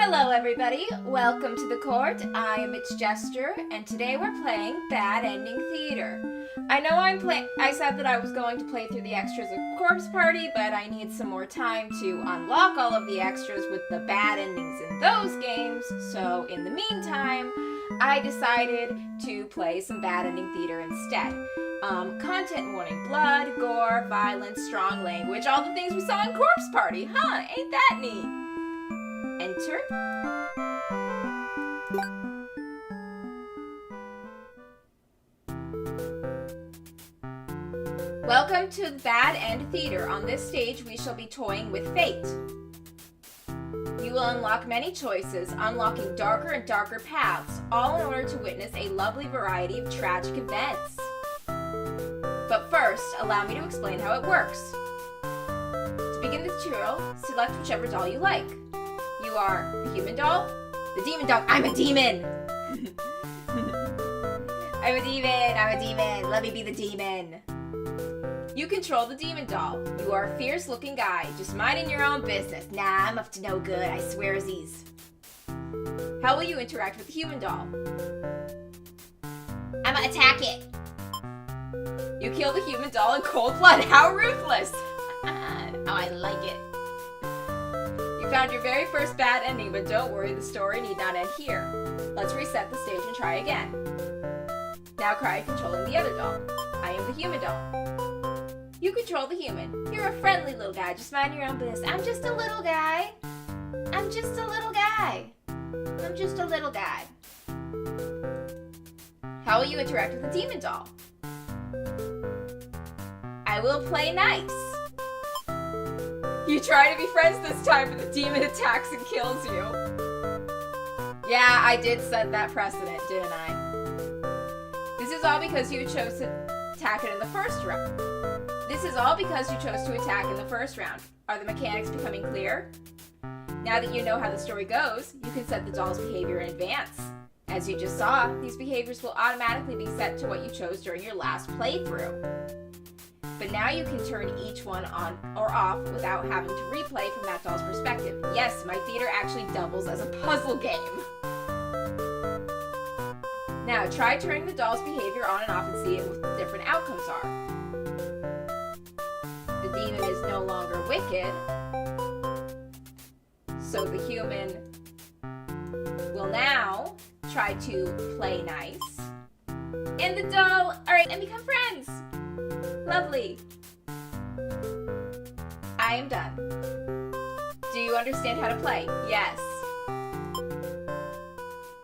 Hello everybody, welcome to the court. I am its Jester, and today we're playing Bad Ending Theater. I know I said that I was going to play through the extras of Corpse Party, but I need some more time to unlock all of the extras with the bad endings in those games, so in the meantime, I decided to play some Bad Ending Theater instead. Content warning: blood, gore, violence, strong language, all the things we saw in Corpse Party. Huh, ain't that neat? Enter. Welcome to Bad End Theater. On this stage, we shall be toying with fate. You will unlock many choices, unlocking darker and darker paths, all in order to witness a lovely variety of tragic events. But first, allow me to explain how it works. To begin the tutorial, select whichever doll you like. You are the human doll, the demon doll. I'm a demon! I'm a demon, let me be the demon. You control the demon doll. You are a fierce looking guy, just minding your own business. Nah, I'm up to no good, I swearsies. How will you interact with the human doll? I'ma attack it. You kill the human doll in cold blood. How ruthless! Oh, I like it. You found your very first bad ending, but don't worry, the story need not end here. Let's reset the stage and try again. Now try controlling the other doll. I am the human doll. You control the human. You're a friendly little guy, just mind your own business. I'm just a little guy. I'm just a little guy. I'm just a little guy. How will you interact with the demon doll? I will play nice. You try to be friends this time, but the demon attacks and kills you. Yeah, I did set that precedent, didn't I? This is all because you chose to attack it in the first round. Are the mechanics becoming clear? Now that you know how the story goes, you can set the doll's behavior in advance. As you just saw, these behaviors will automatically be set to what you chose during your last playthrough. But now you can turn each one on or off without having to replay from that doll's perspective. Yes, my theater actually doubles as a puzzle game. Now try turning the doll's behavior on and off and see what the different outcomes are. The demon is no longer wicked, so the human will now try to play nice. And the doll, alright, and become friends. Lovely. I am done. Do you understand how to play? Yes.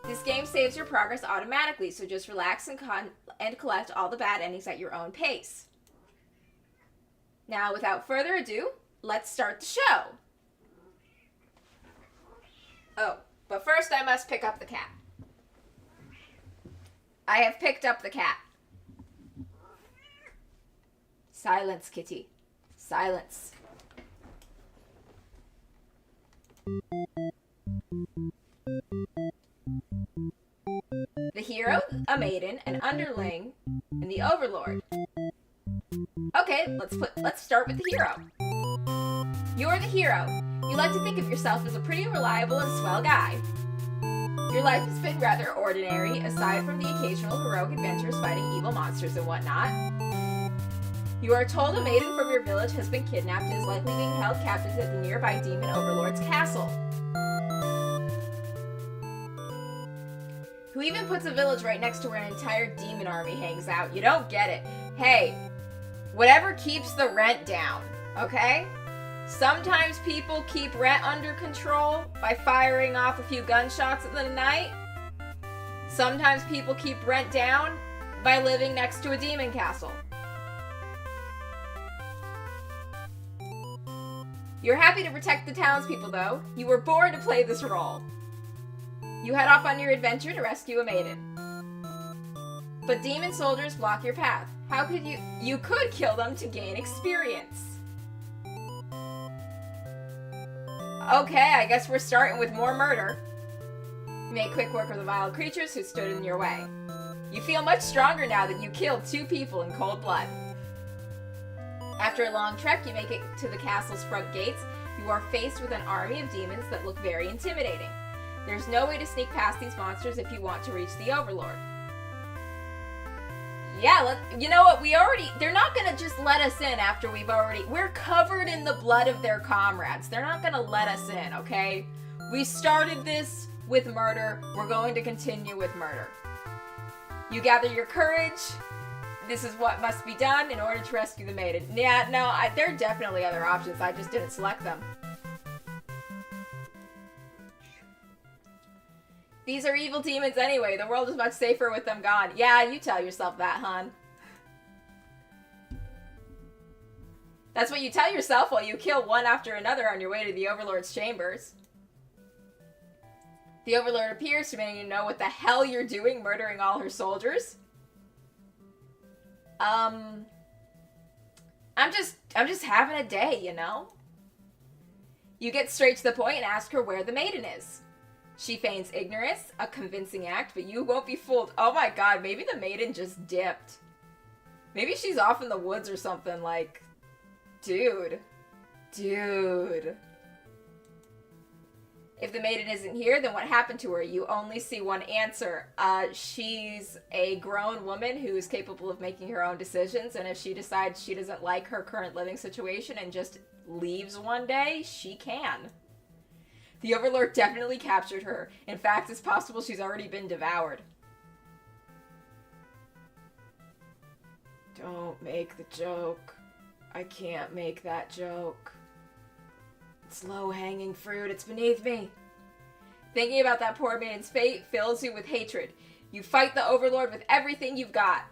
This game saves your progress automatically, so just relax and collect all the bad endings at your own pace. Now, without further ado, let's start the show. Oh, but first I must pick up the cat. I have picked up the cat. Silence, kitty. Silence. The hero, a maiden, an underling, and the overlord. Okay, let's start with the hero. You're the hero. You like to think of yourself as a pretty reliable and swell guy. Your life has been rather ordinary, aside from the occasional heroic adventures fighting evil monsters and whatnot. You are told a maiden from your village has been kidnapped and is likely being held captive at the nearby demon overlord's castle. Who even puts a village right next to where an entire demon army hangs out? You don't get it. Hey, whatever keeps the rent down, okay? Sometimes people keep rent under control by firing off a few gunshots in the night. Sometimes people keep rent down by living next to a demon castle. You're happy to protect the townspeople, though. You were born to play this role. You head off on your adventure to rescue a maiden. But demon soldiers block your path. How could you... You could kill them to gain experience. Okay, I guess we're starting with more murder. You make quick work of the vile creatures who stood in your way. You feel much stronger now that you killed 2 people in cold blood. After a long trek, you make it to the castle's front gates You are faced with an army of demons that look very intimidating. There's no way to sneak past these monsters if you want to reach the Overlord. Yeah, you know what, they're not gonna just let us in after we're covered in the blood of their comrades. They're not gonna let us in, okay? We started this with murder, we're going to continue with murder. You gather your courage, this is what must be done in order to rescue the maiden. Yeah, no, there are definitely other options, I just didn't select them. These are evil demons anyway. The world is much safer with them gone. Yeah, you tell yourself that, hon. That's what you tell yourself while you kill one after another on your way to the Overlord's chambers. The Overlord appears to make you know what the hell you're doing, murdering all her soldiers. I'm just having a day, you know? You get straight to the point and ask her where the maiden is. She feigns ignorance, a convincing act, but you won't be fooled. Oh my god, maybe the maiden just dipped. Maybe she's off in the woods or something, like... Dude. If the maiden isn't here, then what happened to her? You only see one answer. She's a grown woman who is capable of making her own decisions, and if she decides she doesn't like her current living situation and just leaves one day, she can. The Overlord definitely captured her. In fact, it's possible she's already been devoured. Don't make the joke. I can't make that joke. It's low-hanging fruit. It's beneath me. Thinking about that poor man's fate fills you with hatred. You fight the Overlord with everything you've got.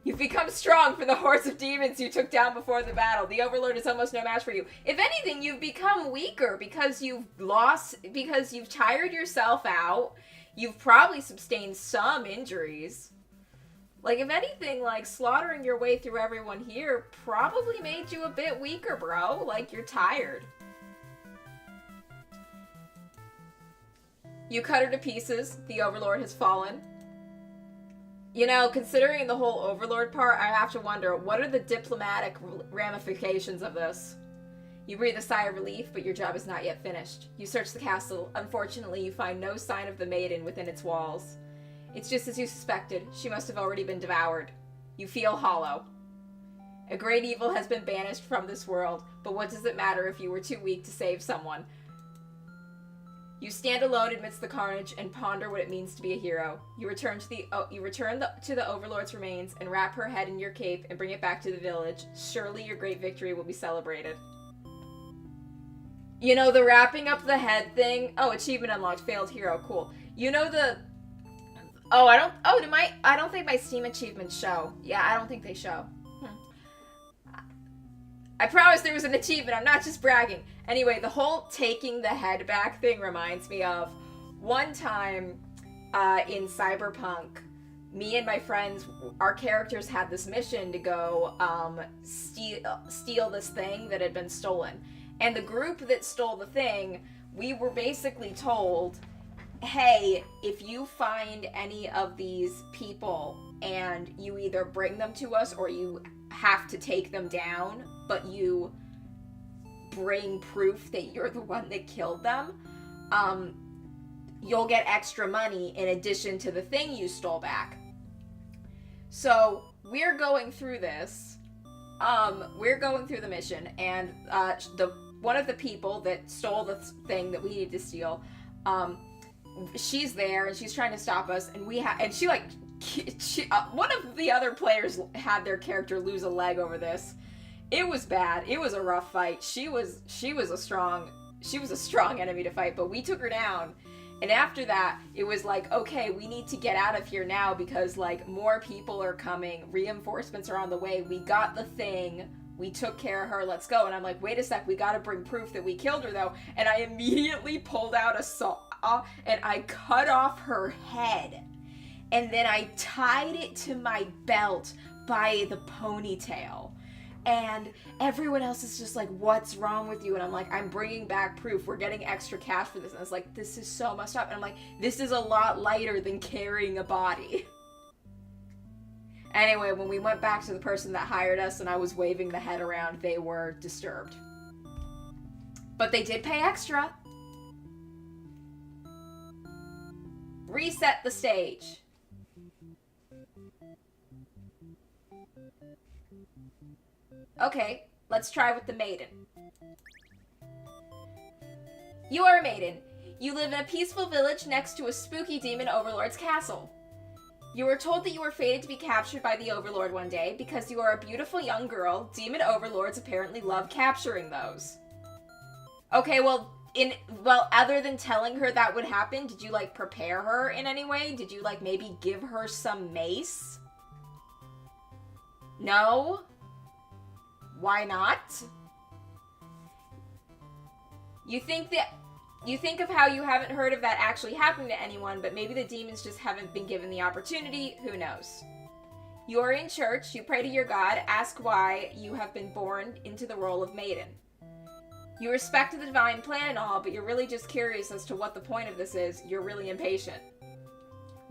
You've become strong for the hordes of demons you took down before the battle. The Overlord is almost no match for you. If anything, you've become weaker because you've tired yourself out. You've probably sustained some injuries. Like, if anything, like, slaughtering your way through everyone here probably made you a bit weaker, bro. Like, you're tired. You cut her to pieces. The Overlord has fallen. You know, considering the whole Overlord part, I have to wonder, what are the diplomatic ramifications of this? You breathe a sigh of relief, but your job is not yet finished. You search the castle. Unfortunately, you find no sign of the maiden within its walls. It's just as you suspected. She must have already been devoured. You feel hollow. A great evil has been banished from this world, but what does it matter if you were too weak to save someone? You stand alone amidst the carnage and ponder what it means to be a hero. You return to the Overlord's remains and wrap her head in your cape and bring it back to the village. Surely your great victory will be celebrated. You know, the wrapping up the head thing. Oh, achievement unlocked. Failed hero. Cool. You know the... Oh, I don't think my Steam achievements show. Yeah, I don't think they show. I promise there was an achievement. I'm not just bragging. Anyway, the whole taking the head back thing reminds me of one time in Cyberpunk, me and my friends, our characters had this mission to go steal this thing that had been stolen. And the group that stole the thing, we were basically told, hey, if you find any of these people and you either bring them to us or you have to take them down, but you bring proof that you're the one that killed them, you'll get extra money in addition to the thing you stole back. So we're going through this. We're going through the mission, and one of the people that stole the thing that we needed to steal, she's there and she's trying to stop us, and one of the other players had their character lose a leg over this. It was bad. It was a rough fight. She was a strong enemy to fight, but we took her down. And after that, it was like, okay, we need to get out of here now because, like, more people are coming. Reinforcements are on the way. We got the thing. We took care of her. Let's go. And I'm like, wait a sec. We got to bring proof that we killed her, though. And I immediately pulled out a saw and I cut off her head. And then I tied it to my belt by the ponytail. And everyone else is just like, what's wrong with you? And I'm like, I'm bringing back proof. We're getting extra cash for this. And I was like, this is so messed up. And I'm like, this is a lot lighter than carrying a body. Anyway, when we went back to the person that hired us and I was waving the head around, they were disturbed. But they did pay extra. Reset the stage. Okay, let's try with the maiden. You are a maiden. You live in a peaceful village next to a spooky demon overlord's castle. You were told that you were fated to be captured by the overlord one day because you are a beautiful young girl. Demon overlords apparently love capturing those. Okay, well, other than telling her that would happen, did you, like, prepare her in any way? Did you, like, maybe give her some mace? No? Why not? You think of how you haven't heard of that actually happening to anyone, but maybe the demons just haven't been given the opportunity. Who knows? You are in church, you pray to your God, ask why you have been born into the role of maiden. You respect the divine plan and all, but you're really just curious as to what the point of this is. You're really impatient.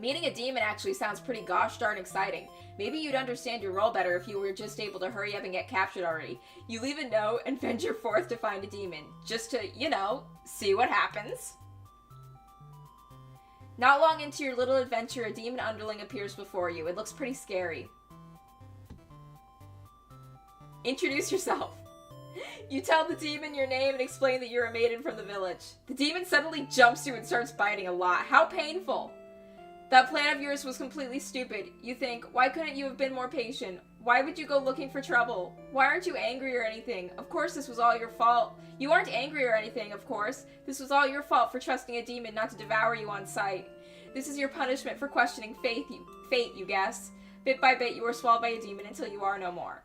Meeting a demon actually sounds pretty gosh darn exciting. Maybe you'd understand your role better if you were just able to hurry up and get captured already. You leave a note and venture forth to find a demon. Just to, see what happens. Not long into your little adventure, a demon underling appears before you. It looks pretty scary. Introduce yourself. You tell the demon your name and explain that you're a maiden from the village. The demon suddenly jumps you and starts biting a lot. How painful. That plan of yours was completely stupid. You think, why couldn't you have been more patient? Why would you go looking for trouble? Why aren't you angry or anything? Of course this was all your fault. You aren't angry or anything, of course. This was all your fault for trusting a demon not to devour you on sight. This is your punishment for questioning fate, you guess. Bit by bit you are swallowed by a demon until you are no more.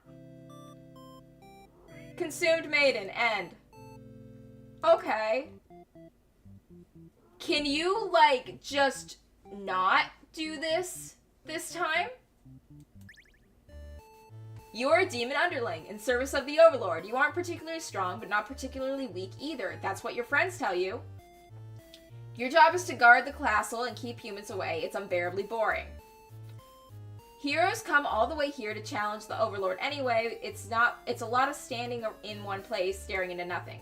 Consumed maiden, end. Okay. Can you, just not do this time? You are a demon underling in service of the overlord. You aren't particularly strong, but not particularly weak either. That's what your friends tell you. Your job is to guard the castle and keep humans away. It's unbearably boring. Heroes come all the way here to challenge the overlord anyway. It's a lot of standing in one place, staring into nothing.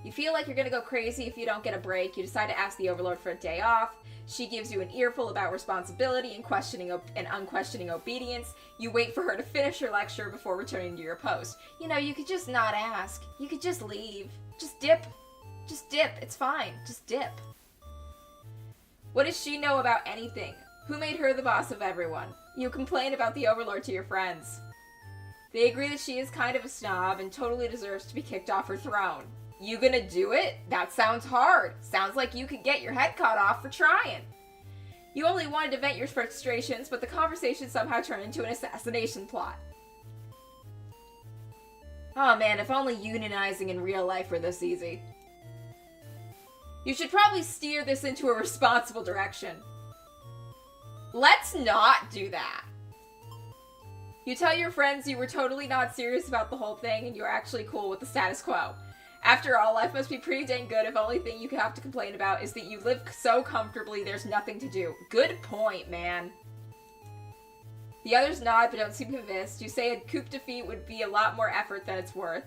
You feel like you're gonna go crazy if you don't get a break. You decide to ask the overlord for a day off. She gives you an earful about responsibility and unquestioning obedience. You wait for her to finish her lecture before returning to your post. You could just not ask. You could just leave. Just dip. Just dip. It's fine. Just dip. What does she know about anything? Who made her the boss of everyone? You complain about the overlord to your friends. They agree that she is kind of a snob and totally deserves to be kicked off her throne. You gonna do it? That sounds hard. Sounds like you could get your head cut off for trying. You only wanted to vent your frustrations, but the conversation somehow turned into an assassination plot. Oh man, if only unionizing in real life were this easy. You should probably steer this into a responsible direction. Let's not do that. You tell your friends you were totally not serious about the whole thing and you're actually cool with the status quo. After all, life must be pretty dang good if only thing you have to complain about is that you live so comfortably there's nothing to do. Good point, man. The others nod but don't seem convinced. You say a coup defeat would be a lot more effort than it's worth.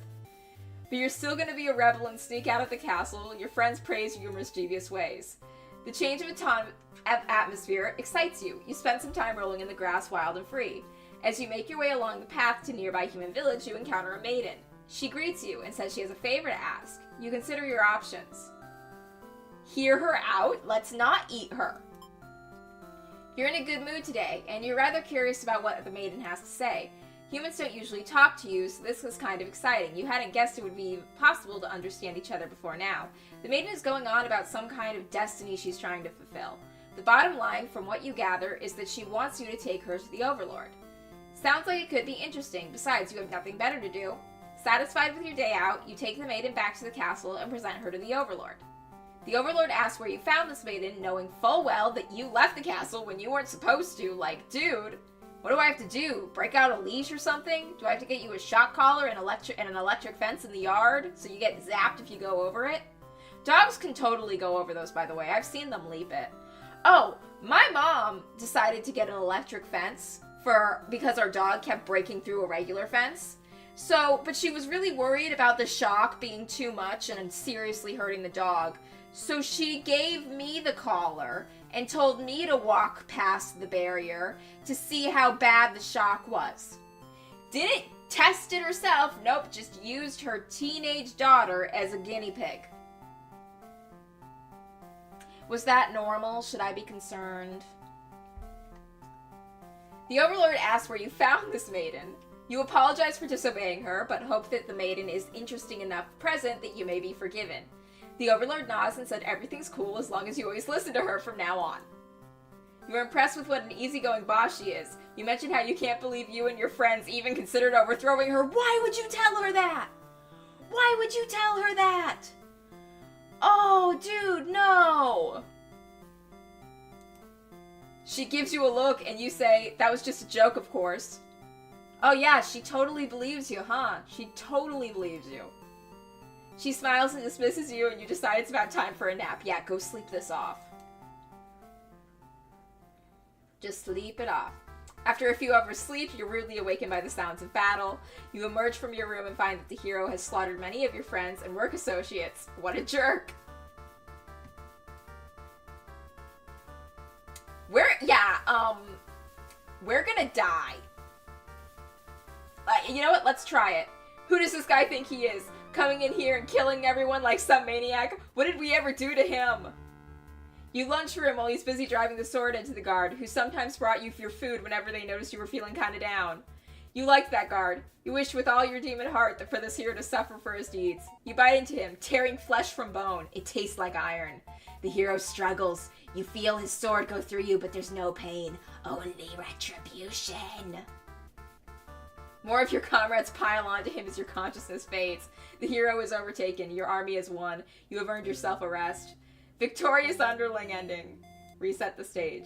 But you're still going to be a rebel and sneak out of the castle. Your friends praise your mischievous ways. The change of atmosphere excites you. You spend some time rolling in the grass wild and free. As you make your way along the path to nearby human village, you encounter a maiden. She greets you and says she has a favor to ask. You consider your options. Hear her out? Let's not eat her. You're in a good mood today, and you're rather curious about what the maiden has to say. Humans don't usually talk to you, so this was kind of exciting. You hadn't guessed it would be possible to understand each other before now. The maiden is going on about some kind of destiny she's trying to fulfill. The bottom line, from what you gather, is that she wants you to take her to the overlord. Sounds like it could be interesting. Besides, you have nothing better to do. Satisfied with your day out, you take the maiden back to the castle and present her to the overlord. The overlord asks where you found this maiden, knowing full well that you left the castle when you weren't supposed to. Like, dude, what do I have to do? Break out a leash or something? Do I have to get you a shock collar and an electric fence in the yard so you get zapped if you go over it? Dogs can totally go over those, by the way. I've seen them leap it. Oh, my mom decided to get an electric fence because our dog kept breaking through a regular fence. But she was really worried about the shock being too much and seriously hurting the dog. So she gave me the collar and told me to walk past the barrier to see how bad the shock was. Didn't test it herself, nope, just used her teenage daughter as a guinea pig. Was that normal? Should I be concerned? The Overlord asks where you found this maiden. You apologize for disobeying her, but hope that the maiden is interesting enough present that you may be forgiven. The Overlord nods and said everything's cool as long as you always listen to her from now on. You are impressed with what an easygoing boss she is. You mentioned how you can't believe you and your friends even considered overthrowing her. Why would you tell her that? Why would you tell her that? Oh, dude, no! She gives you a look and you say, that was just a joke, of course. Oh yeah, she totally believes you, huh? She totally believes you. She smiles and dismisses you and you decide it's about time for a nap. Yeah, go sleep this off. Just sleep it off. After a few hours sleep, you're rudely awakened by the sounds of battle. You emerge from your room and find that the hero has slaughtered many of your friends and work associates. What a jerk. We're gonna die. You know what? Let's try it. Who does this guy think he is? Coming in here and killing everyone like some maniac? What did we ever do to him? You lunge for him while he's busy driving the sword into the guard, who sometimes brought you your food whenever they noticed you were feeling kinda down. You liked that guard. You wished with all your demon heart that for this hero to suffer for his deeds. You bite into him, tearing flesh from bone. It tastes like iron. The hero struggles. You feel his sword go through you, but there's no pain. Only retribution. More of your comrades pile onto him as your consciousness fades. The hero is overtaken. Your army has won. You have earned yourself a rest. Victorious underling ending. Reset the stage.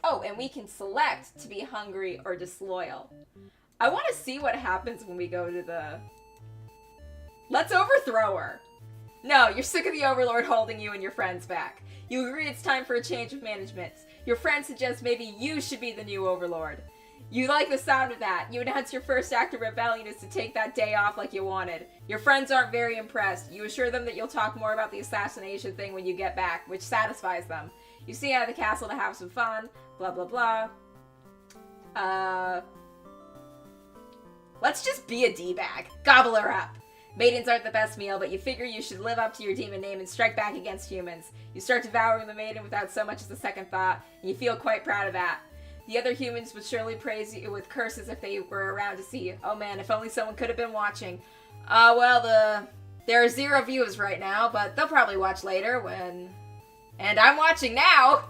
Oh, and we can select to be hungry or disloyal. I want to see what happens when we go to the... Let's overthrow her. No, you're sick of the Overlord holding you and your friends back. You agree it's time for a change of management. Your friend suggests maybe you should be the new Overlord. You like the sound of that. You announce your first act of rebellion is to take that day off like you wanted. Your friends aren't very impressed. You assure them that you'll talk more about the assassination thing when you get back, which satisfies them. You sneak out of the castle to have some fun. Blah, blah, blah. Let's just be a D-bag. Gobble her up. Maidens aren't the best meal, but you figure you should live up to your demon name and strike back against humans. You start devouring the maiden without so much as a second thought, and you feel quite proud of that. The other humans would surely praise you with curses if they were around to see you. Oh man, if only someone could have been watching. There are 0 views right now, but they'll probably watch later when... And I'm watching now!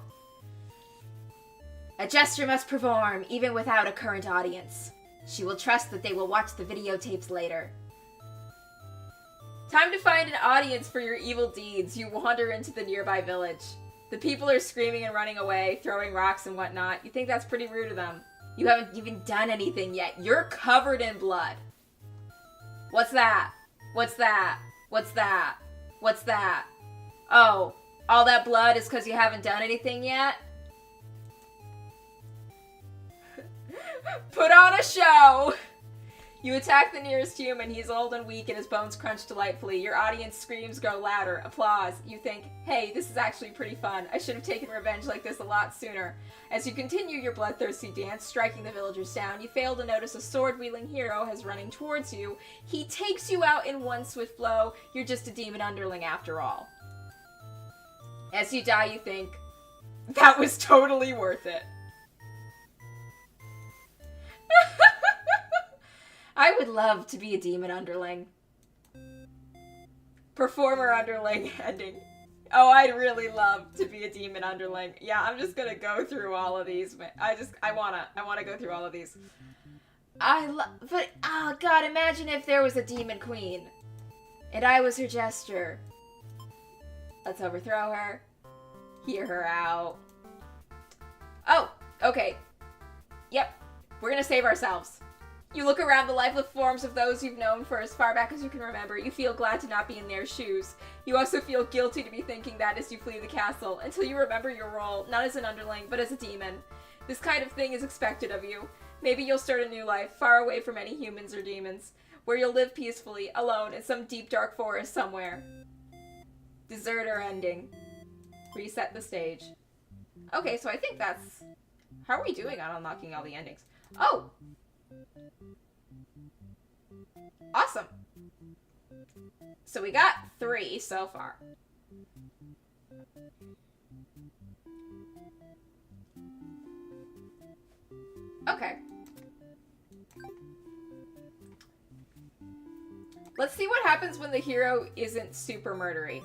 A Jester must perform, even without a current audience. She will trust that they will watch the videotapes later. Time to find an audience for your evil deeds. You wander into the nearby village. The people are screaming and running away, throwing rocks and whatnot. You think that's pretty rude of them. You haven't even done anything yet. You're covered in blood. What's that? What's that? What's that? What's that? Oh, all that blood is because you haven't done anything yet? Put on a show! You attack the nearest human. He's old and weak and his bones crunch delightfully. Your audience screams grow louder. Applause. You think, hey, this is actually pretty fun. I should have taken revenge like this a lot sooner. As you continue your bloodthirsty dance, striking the villagers down, you fail to notice a sword-wielding hero has running towards you. He takes you out in one swift blow. You're just a demon underling after all. As you die, you think, that was totally worth it. I would love to be a demon underling. Performer underling ending. Oh, I'd really love to be a demon underling. Yeah, I'm just gonna go through all of these. I wanna go through all of these. But, oh god, imagine if there was a demon queen. And I was her jester. Let's overthrow her. Hear her out. Oh, okay. Yep, we're gonna save ourselves. You look around the lifeless forms of those you've known for as far back as you can remember. You feel glad to not be in their shoes. You also feel guilty to be thinking that as you flee the castle, until you remember your role, not as an underling, but as a demon. This kind of thing is expected of you. Maybe you'll start a new life, far away from any humans or demons, where you'll live peacefully, alone, in some deep dark forest somewhere. Deserter ending. Reset the stage. Okay, so I think that's... How are we doing on unlocking all the endings? Oh! Awesome! So we got 3 so far. Okay. Let's see what happens when the hero isn't super murdery.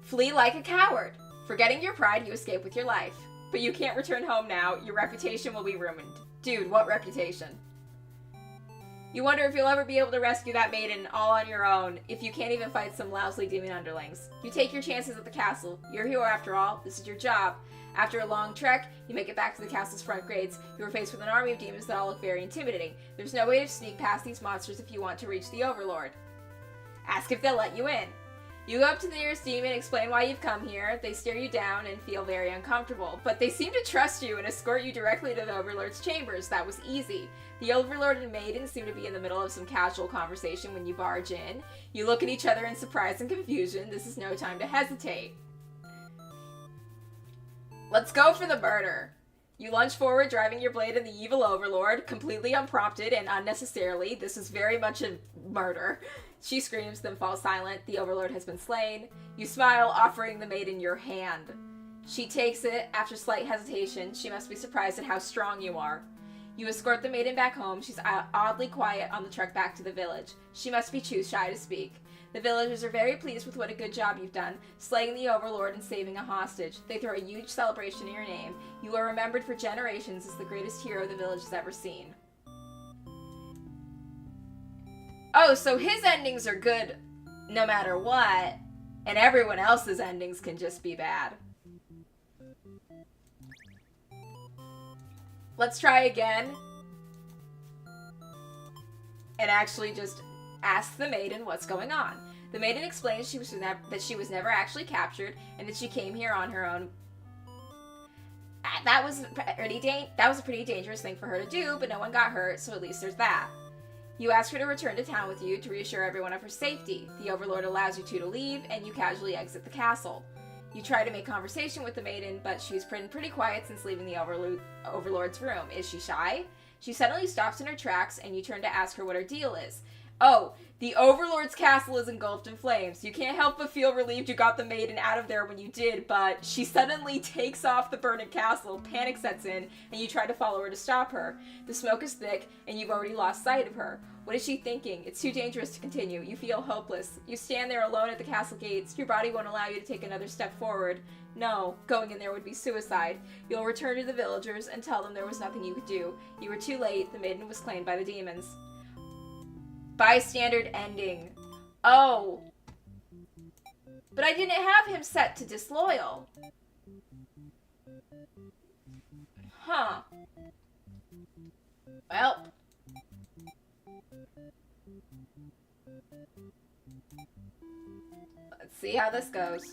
Flee like a coward. Forgetting your pride, you escape with your life. But you can't return home now. Your reputation will be ruined. Dude, what reputation? You wonder if you'll ever be able to rescue that maiden all on your own, if you can't even fight some lousy demon underlings. You take your chances at the castle. You're a hero after all. This is your job. After a long trek, you make it back to the castle's front gates. You are faced with an army of demons that all look very intimidating. There's no way to sneak past these monsters if you want to reach the Overlord. Ask if they'll let you in. You go up to the nearest demon, explain why you've come here. They stare you down and feel very uncomfortable, but they seem to trust you and escort you directly to the Overlord's chambers. That was easy. The Overlord and maiden seem to be in the middle of some casual conversation when you barge in. You look at each other in surprise and confusion. This is no time to hesitate. Let's go for the murder. You lunge forward, driving your blade at the evil Overlord, completely unprompted and unnecessarily. This is very much a murder. She screams, then falls silent. The Overlord has been slain. You smile, offering the maiden your hand. She takes it. After slight hesitation, she must be surprised at how strong you are. You escort the maiden back home. She's oddly quiet on the trek back to the village. She must be too shy to speak. The villagers are very pleased with what a good job you've done, slaying the Overlord and saving a hostage. They throw a huge celebration in your name. You are remembered for generations as the greatest hero the village has ever seen. Oh, so his endings are good no matter what, and everyone else's endings can just be bad. Let's try again. And actually just ask the maiden what's going on. The maiden explains that she was never actually captured, and that she came here on her own. That was a pretty dangerous thing for her to do, but no one got hurt, so at least there's that. You ask her to return to town with you to reassure everyone of her safety. The Overlord allows you two to leave, and you casually exit the castle. You try to make conversation with the maiden, but she's been pretty quiet since leaving the Overlord's room. Is she shy? She suddenly stops in her tracks, and you turn to ask her what her deal is. Oh, the Overlord's castle is engulfed in flames. You can't help but feel relieved you got the maiden out of there when you did, but she suddenly takes off the burning castle, panic sets in, and you try to follow her to stop her. The smoke is thick, and you've already lost sight of her. What is she thinking? It's too dangerous to continue. You feel hopeless. You stand there alone at the castle gates. Your body won't allow you to take another step forward. No, going in there would be suicide. You'll return to the villagers and tell them there was nothing you could do. You were too late. The maiden was claimed by the demons. Bystander ending. Oh. But I didn't have him set to disloyal. Huh. Well. Let's see how this goes.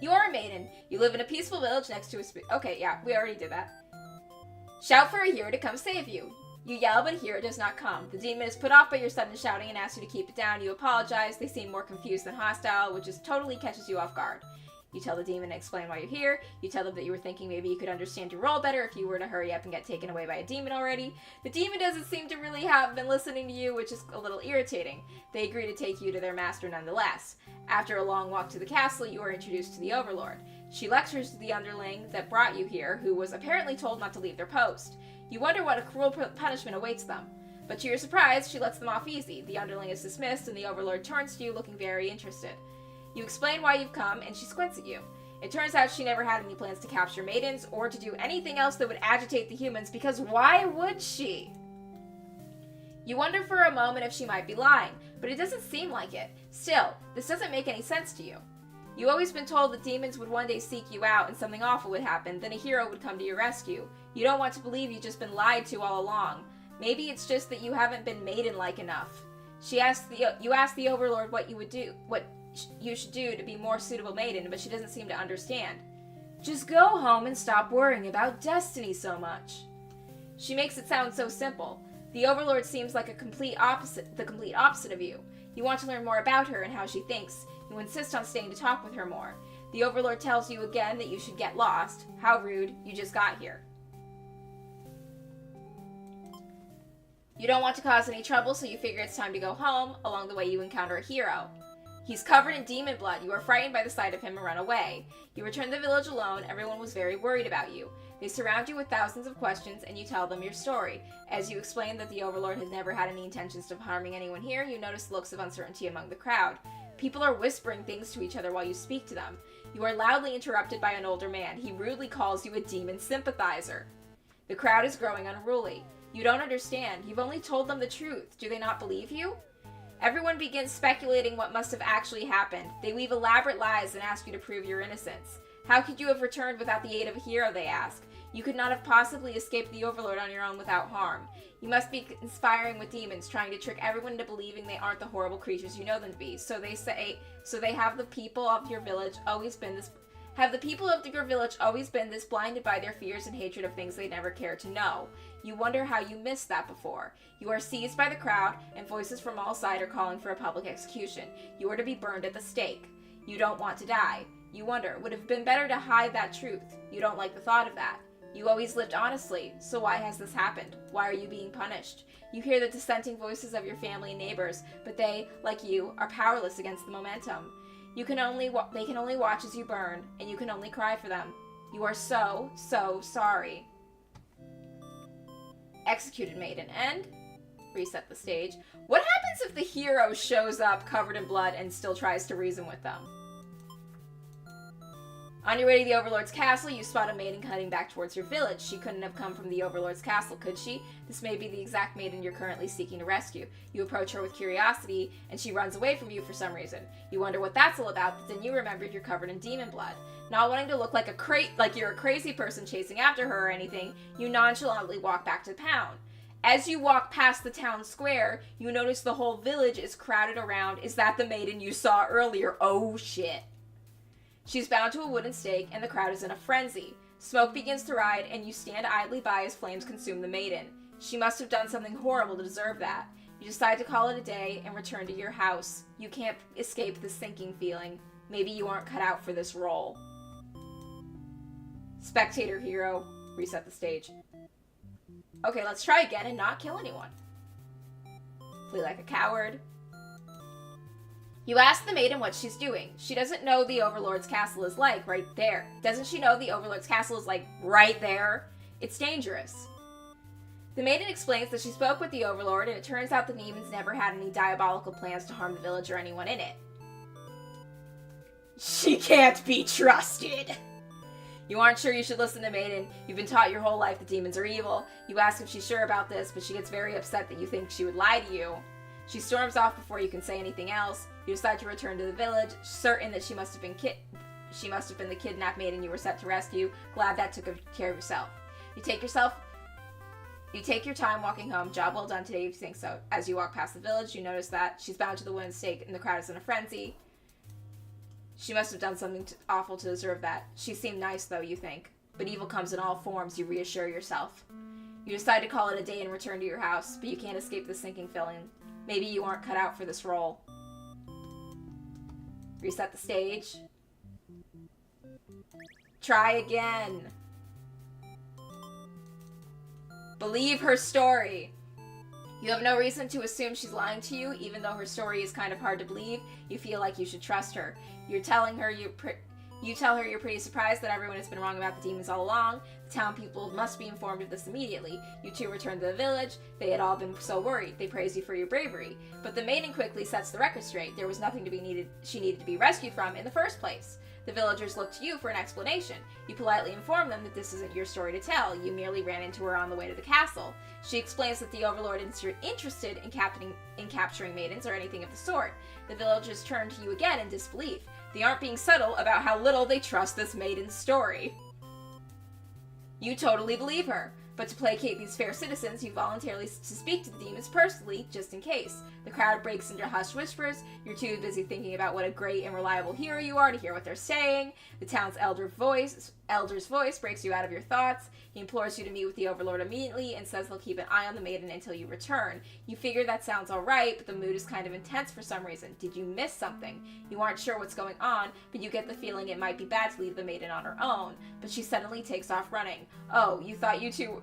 You are a maiden. You live in a peaceful village next to a okay, yeah, we already did that. Shout for a hero to come save you. You yell, but a hero does not come. The demon is put off by your sudden shouting and asks you to keep it down. You apologize. They seem more confused than hostile, which just totally catches you off guard. You tell the demon to explain why you're here. You tell them that you were thinking maybe you could understand your role better if you were to hurry up and get taken away by a demon already. The demon doesn't seem to really have been listening to you, which is a little irritating. They agree to take you to their master nonetheless. After a long walk to the castle, you are introduced to the Overlord. She lectures to the underling that brought you here, who was apparently told not to leave their post. You wonder what a cruel punishment awaits them. But to your surprise, she lets them off easy. The underling is dismissed, and the Overlord turns to you looking very interested. You explain why you've come, and she squints at you. It turns out she never had any plans to capture maidens, or to do anything else that would agitate the humans, because why would she? You wonder for a moment if she might be lying, but it doesn't seem like it. Still, this doesn't make any sense to you. You've always been told that demons would one day seek you out and something awful would happen, then a hero would come to your rescue. You don't want to believe you've just been lied to all along. Maybe it's just that you haven't been maiden-like enough. You ask the Overlord what you should do to be more suitable maiden, but she doesn't seem to understand. Just go home and stop worrying about destiny so much. She makes it sound so simple. The Overlord seems like the complete opposite of you. You want to learn more about her and how she thinks. You insist on staying to talk with her more. The Overlord tells you again that you should get lost. How rude, you just got here. You don't want to cause any trouble, so you figure it's time to go home. Along the way, you encounter a hero. He's covered in demon blood. You are frightened by the sight of him and run away. You return to the village alone. Everyone was very worried about you. They surround you with thousands of questions, and you tell them your story. As you explain that the Overlord has never had any intentions of harming anyone here, you notice looks of uncertainty among the crowd. People are whispering things to each other while you speak to them. You are loudly interrupted by an older man. He rudely calls you a demon sympathizer. The crowd is growing unruly. You don't understand. You've only told them the truth. Do they not believe you? Everyone begins speculating what must have actually happened. They weave elaborate lies and ask you to prove your innocence. How could you have returned without the aid of a hero, they ask. You could not have possibly escaped the Overlord on your own without harm. You must be conspiring with demons, trying to trick everyone into believing they aren't the horrible creatures you know them to be. So they have the people of your village always been this blinded by their fears and hatred of things they never cared to know. You wonder how you missed that before. You are seized by the crowd, and voices from all sides are calling for a public execution. You are to be burned at the stake. You don't want to die. You wonder, would it have been better to hide that truth? You don't like the thought of that. You always lived honestly, so why has this happened? Why are you being punished? You hear the dissenting voices of your family and neighbors, but they, like you, are powerless against the momentum. They can only watch as you burn, and you can only cry for them. You are so sorry. Executed maiden. End. Reset the stage. What happens if the hero shows up covered in blood and still tries to reason with them? On your way to the Overlord's castle, you spot a maiden heading back towards your village. She couldn't have come from the Overlord's castle, could she? This may be the exact maiden you're currently seeking to rescue. You approach her with curiosity, and she runs away from you for some reason. You wonder what that's all about, but then you remember you're covered in demon blood. Not wanting to look like you're a crazy person chasing after her or anything, you nonchalantly walk back to the town. As you walk past the town square, you notice the whole village is crowded around. Is that the maiden you saw earlier? Oh shit. She's bound to a wooden stake, and the crowd is in a frenzy. Smoke begins to rise, and you stand idly by as flames consume the maiden. She must have done something horrible to deserve that. You decide to call it a day and return to your house. You can't escape the sinking feeling. Maybe you aren't cut out for this role. Spectator hero. Reset the stage. Okay, let's try again and not kill anyone. Flee like a coward. You ask the maiden what she's doing. She doesn't know the Overlord's castle is like right there. Doesn't she know the Overlord's castle is like right there? It's dangerous. The maiden explains that she spoke with the Overlord, and it turns out the demons never had any diabolical plans to harm the village or anyone in it. She can't be trusted. You aren't sure you should listen to Maiden. You've been taught your whole life that demons are evil. You ask if she's sure about this, but she gets very upset that you think she would lie to you. She storms off before you can say anything else. You decide to return to the village, certain that she must have been the kidnapped maiden you were set to rescue. Glad that took care of yourself. You take your time walking home. Job well done today if you think so. As you walk past the village, you notice that she's bound to the wooden stake and the crowd is in a frenzy. She must have done something awful to deserve that. She seemed nice, though, you think. But evil comes in all forms, you reassure yourself. You decide to call it a day and return to your house, but you can't escape the sinking feeling. Maybe you aren't cut out for this role. Reset the stage. Try again. Believe her story. You have no reason to assume she's lying to you, even though her story is kind of hard to believe. You feel like you should trust her. You tell her you're pretty surprised that everyone has been wrong about the demons all along. The town people must be informed of this immediately. You two return to the village. They had all been so worried. They praise you for your bravery. But the maiden quickly sets the record straight. There was nothing she needed to be rescued from in the first place. The villagers look to you for an explanation. You politely inform them that this isn't your story to tell. You merely ran into her on the way to the castle. She explains that the Overlord isn't interested in capturing maidens or anything of the sort. The villagers turn to you again in disbelief. They aren't being subtle about how little they trust this maiden's story. You totally believe her. But to placate these fair citizens, you voluntarily to speak to the demons personally, just in case. The crowd breaks into hushed whispers. You're too busy thinking about what a great and reliable hero you are to hear what they're saying. The town's elder's voice breaks you out of your thoughts. He implores you to meet with the Overlord immediately and says they'll keep an eye on the maiden until you return. You figure that sounds alright, but the mood is kind of intense for some reason. Did you miss something? You aren't sure what's going on, but you get the feeling it might be bad to leave the maiden on her own. But she suddenly takes off running. You thought you two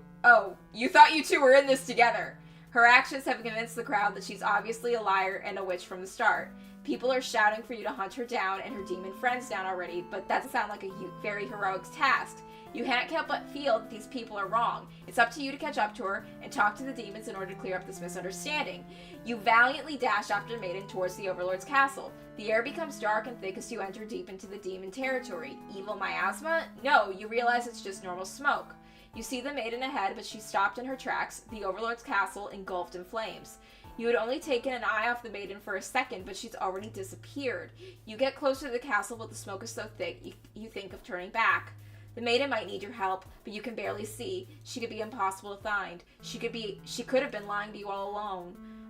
were in this together. Her actions have convinced the crowd that she's obviously a liar and a witch from the start. People are shouting for you to hunt her down and her demon friends down already, but that doesn't sound like a very heroic task. You can't help but feel that these people are wrong. It's up to you to catch up to her and talk to the demons in order to clear up this misunderstanding. You valiantly dash after the maiden towards the Overlord's castle. The air becomes dark and thick as you enter deep into the demon territory. Evil miasma? No, you realize it's just normal smoke. You see the maiden ahead, but she's stopped in her tracks, the Overlord's castle engulfed in flames. You had only taken an eye off the maiden for a second, but she's already disappeared. You get closer to the castle, but the smoke is so thick, you think of turning back. The maiden might need your help, but you can barely see. She could be impossible to find. She could have been lying to you all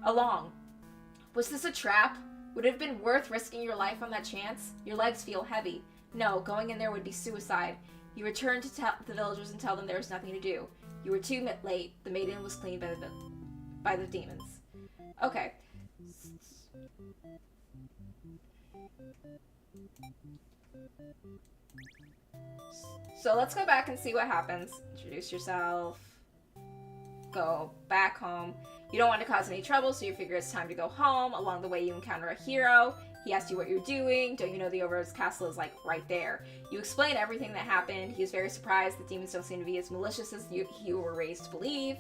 along. Was this a trap? Would it have been worth risking your life on that chance? Your legs feel heavy. No, going in there would be suicide. You return to the villagers and tell them there was nothing to do. You were too late. The maiden was cleaned by the demons. Okay. So let's go back and see what happens. Introduce yourself. Go back home. You don't want to cause any trouble, so you figure it's time to go home. Along the way, you encounter a hero. He asks you what you're doing. Don't you know the Overlord's castle is, like, right there? You explain everything that happened. He is very surprised that demons don't seem to be as malicious as you were raised to believe.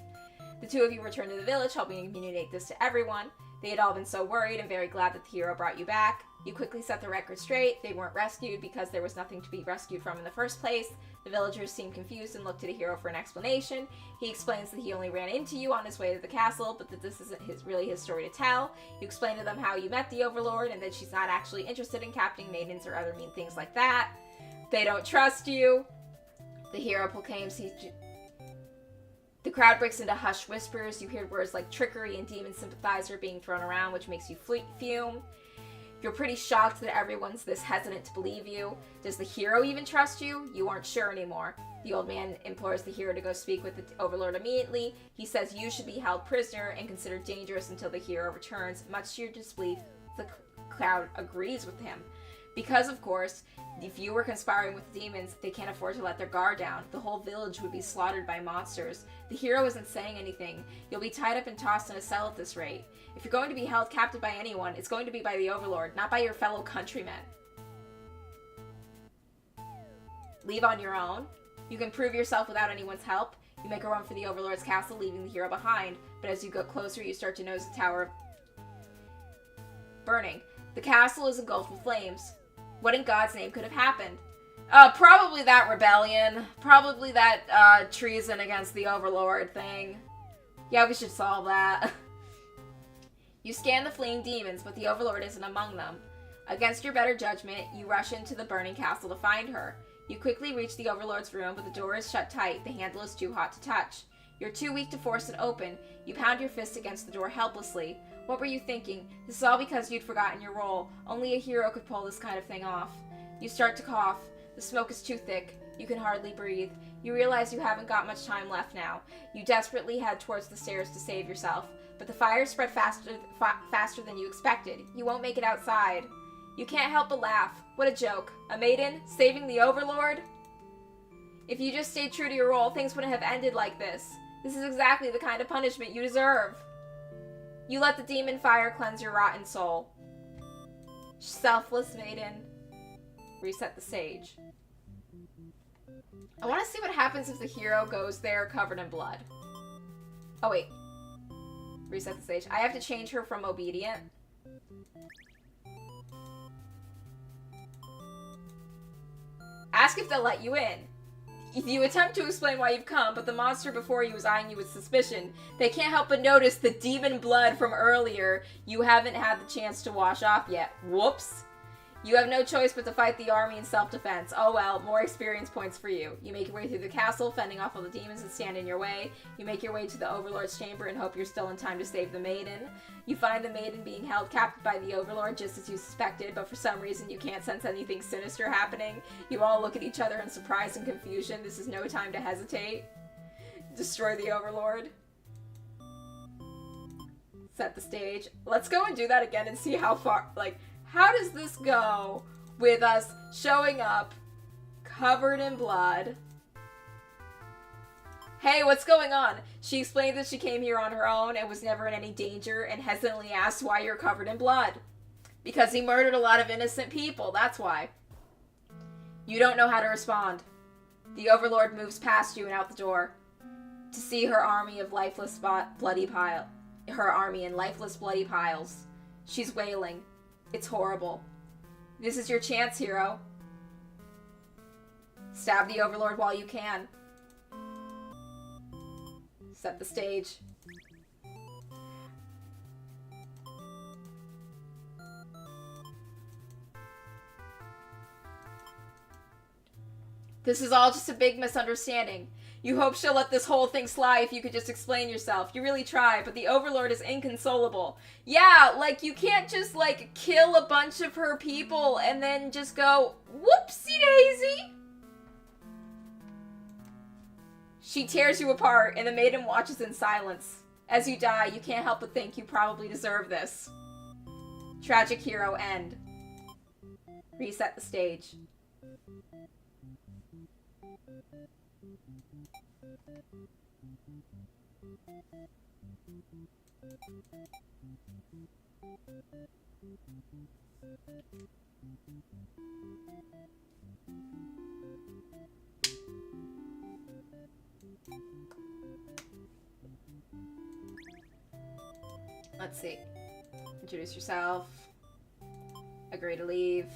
The two of you return to the village, helping communicate this to everyone. They had all been so worried and very glad that the hero brought you back. You quickly set the record straight. They weren't rescued because there was nothing to be rescued from in the first place. The villagers seemed confused and looked to the hero for an explanation. He explains that he only ran into you on his way to the castle, but that this isn't really his story to tell. You explain to them how you met the Overlord and that she's not actually interested in capturing maidens or other mean things like that. They don't trust you. The hero proclaims The crowd breaks into hushed whispers. You hear words like trickery and demon sympathizer being thrown around, which makes you fume. You're pretty shocked that everyone's this hesitant to believe you. Does the hero even trust you? You aren't sure anymore. The old man implores the hero to go speak with the Overlord immediately. He says you should be held prisoner and considered dangerous until the hero returns. Much to your disbelief, the crowd agrees with him. Because, of course, if you were conspiring with the demons, they can't afford to let their guard down. The whole village would be slaughtered by monsters. The hero isn't saying anything. You'll be tied up and tossed in a cell at this rate. If you're going to be held captive by anyone, it's going to be by the Overlord, not by your fellow countrymen. Leave on your own. You can prove yourself without anyone's help. You make a run for the Overlord's castle, leaving the hero behind. But as you go closer, you start to notice the tower burning. The castle is engulfed with flames. What in God's name could have happened? Probably that rebellion. Probably that, treason against the Overlord thing. Yeah, we should solve that. You scan the fleeing demons, but the Overlord isn't among them. Against your better judgment, you rush into the burning castle to find her. You quickly reach the Overlord's room, but the door is shut tight. The handle is too hot to touch. You're too weak to force it open. You pound your fist against the door helplessly. What were you thinking? This is all because you'd forgotten your role. Only a hero could pull this kind of thing off. You start to cough. The smoke is too thick. You can hardly breathe. You realize you haven't got much time left now. You desperately head towards the stairs to save yourself, but the fire spread faster than you expected. You won't make it outside. You can't help but laugh. What a joke. A maiden saving the Overlord? If you just stayed true to your role, things wouldn't have ended like this. This is exactly the kind of punishment you deserve. You let the demon fire cleanse your rotten soul. Selfless maiden. Reset the sage. I want to see what happens if the hero goes there covered in blood. Oh, wait. Reset the sage. I have to change her from obedient. Ask if they'll let you in. If you attempt to explain why you've come, but the monster before you is eyeing you with suspicion, they can't help but notice the demon blood from earlier you haven't had the chance to wash off yet. Whoops. You have no choice but to fight the army in self-defense. Oh well, more experience points for you. You make your way through the castle, fending off all the demons that stand in your way. You make your way to the Overlord's chamber and hope you're still in time to save the maiden. You find the maiden being held captive by the Overlord just as you suspected, but for some reason you can't sense anything sinister happening. You all look at each other in surprise and confusion. This is no time to hesitate. Destroy the Overlord. Set the stage. Let's go and do that again and see how far, like, how does this go with us showing up covered in blood? Hey, what's going on? She explained that she came here on her own and was never in any danger and hesitantly asked why you're covered in blood. Because he murdered a lot of innocent people, that's why. You don't know how to respond. The Overlord moves past you and out the door. To see her army of lifeless bloody piles. She's wailing. It's horrible. This is your chance, hero. Stab the Overlord while you can. Set the stage. This is all just a big misunderstanding. You hope she'll let this whole thing slide if you could just explain yourself. You really try, but the Overlord is inconsolable. Yeah, like, you can't just, like, kill a bunch of her people and then just go, whoopsie daisy. She tears you apart, and the maiden watches in silence. As you die, you can't help but think you probably deserve this. Tragic hero end. Reset the stage. Let's see. Introduce yourself. Agree to leave.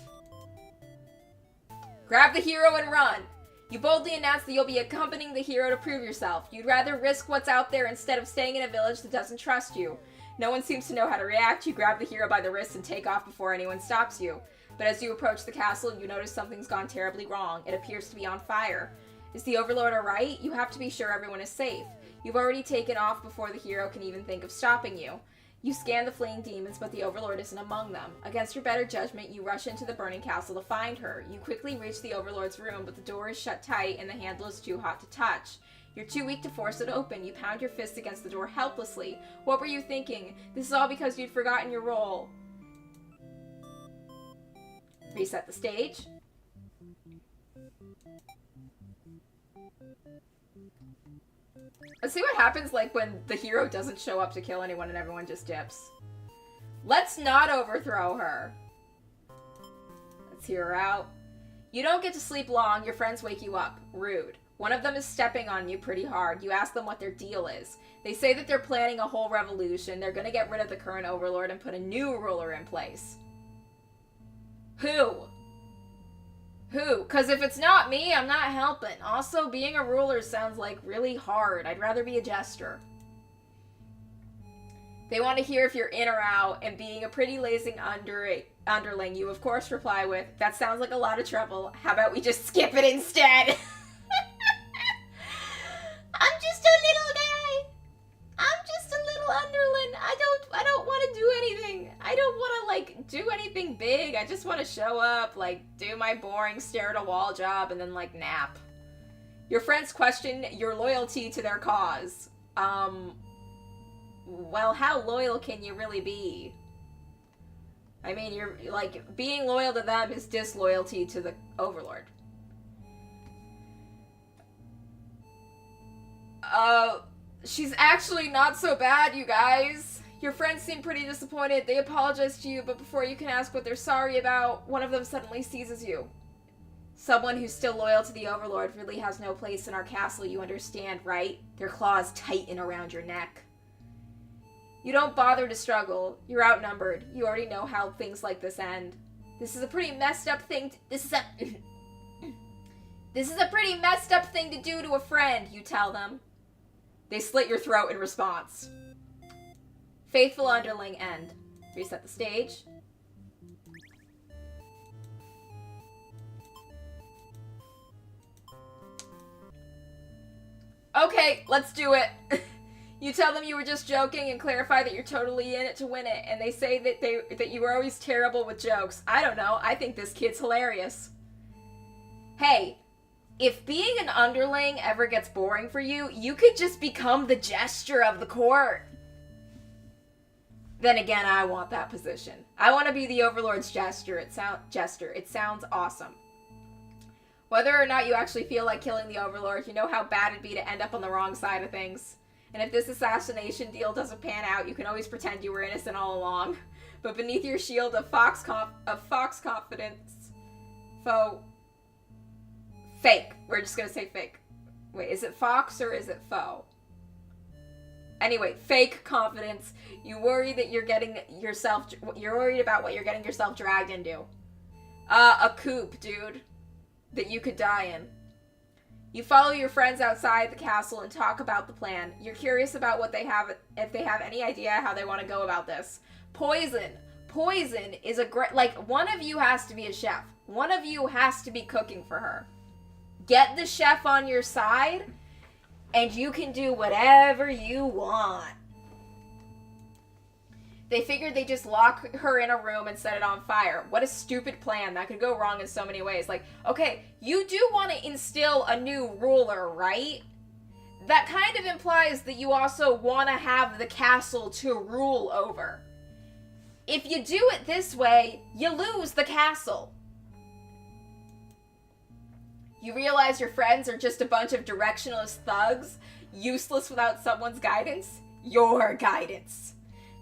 Grab the hero and run! You boldly announce that you'll be accompanying the hero to prove yourself. You'd rather risk what's out there instead of staying in a village that doesn't trust you. No one seems to know how to react. You grab the hero by the wrist and take off before anyone stops you. But as you approach the castle, you notice something's gone terribly wrong. It appears to be on fire. Is the Overlord alright? You have to be sure everyone is safe. You've already taken off before the hero can even think of stopping you. You scan the fleeing demons, but the Overlord isn't among them. Against your better judgment, you rush into the burning castle to find her. You quickly reach the Overlord's room, but the door is shut tight and the handle is too hot to touch. You're too weak to force it open. You pound your fist against the door helplessly. What were you thinking? This is all because you'd forgotten your role. Reset the stage. Let's see what happens, like, when the hero doesn't show up to kill anyone and everyone just dips. Let's not overthrow her. Let's hear her out. You don't get to sleep long. Your friends wake you up. Rude. One of them is stepping on you pretty hard. You ask them what their deal is. They say that they're planning a whole revolution. They're gonna get rid of the current Overlord and put a new ruler in place. Who? Who? Because if it's not me, I'm not helping. Also, being a ruler sounds like really hard. I'd rather be a jester. They want to hear if you're in or out, and being a pretty lazy underling, you of course reply with, that sounds like a lot of trouble. How about we just skip it instead? I'm just a little guy. I'm just a little underling. I don't want to do anything. I don't want to, like, do anything big. I just want to show up, like, do my boring stare at a wall job and then, like, nap. Your friends question your loyalty to their cause. Well, how loyal can you really be? I mean, you're, like, being loyal to them is disloyalty to the Overlord. She's actually not so bad, you guys. Your friends seem pretty disappointed. They apologize to you, but before you can ask what they're sorry about, one of them suddenly seizes you. Someone who's still loyal to the Overlord really has no place in our castle, you understand, right? Their claws tighten around your neck. You don't bother to struggle. You're outnumbered. You already know how things like this end. This is a pretty messed up thing This is a pretty messed up thing to do to a friend, you tell them. They slit your throat in response. Faithful underling end. Reset the stage. Okay, let's do it. You tell them you were just joking and clarify that you're totally in it to win it, and they say that you were always terrible with jokes. I don't know. I think this kid's hilarious. Hey, if being an underling ever gets boring for you, you could just become the jester of the court. Then again, I want that position. I want to be the Overlord's jester. It sounds awesome. Whether or not you actually feel like killing the Overlord, you know how bad it'd be to end up on the wrong side of things. And if this assassination deal doesn't pan out, you can always pretend you were innocent all along. But beneath your shield of fox confidence, fake. We're just gonna say fake. Wait, is it fox or is it foe? Anyway, fake confidence. You worry that you're worried about what you're getting yourself dragged into. A coup, dude, that you could die in. You follow your friends outside the castle and talk about the plan. You're curious about what they have, if they have any idea how they want to go about this. Poison. Poison is a great, like, one of you has to be a chef. One of you has to be cooking for her. Get the chef on your side, and you can do whatever you want. They figured they'd just lock her in a room and set it on fire. What a stupid plan. That could go wrong in so many ways. Like, okay, you do want to instill a new ruler, right? That kind of implies that you also want to have the castle to rule over. If you do it this way, you lose the castle. You realize your friends are just a bunch of directionless thugs, useless without someone's guidance. Your guidance.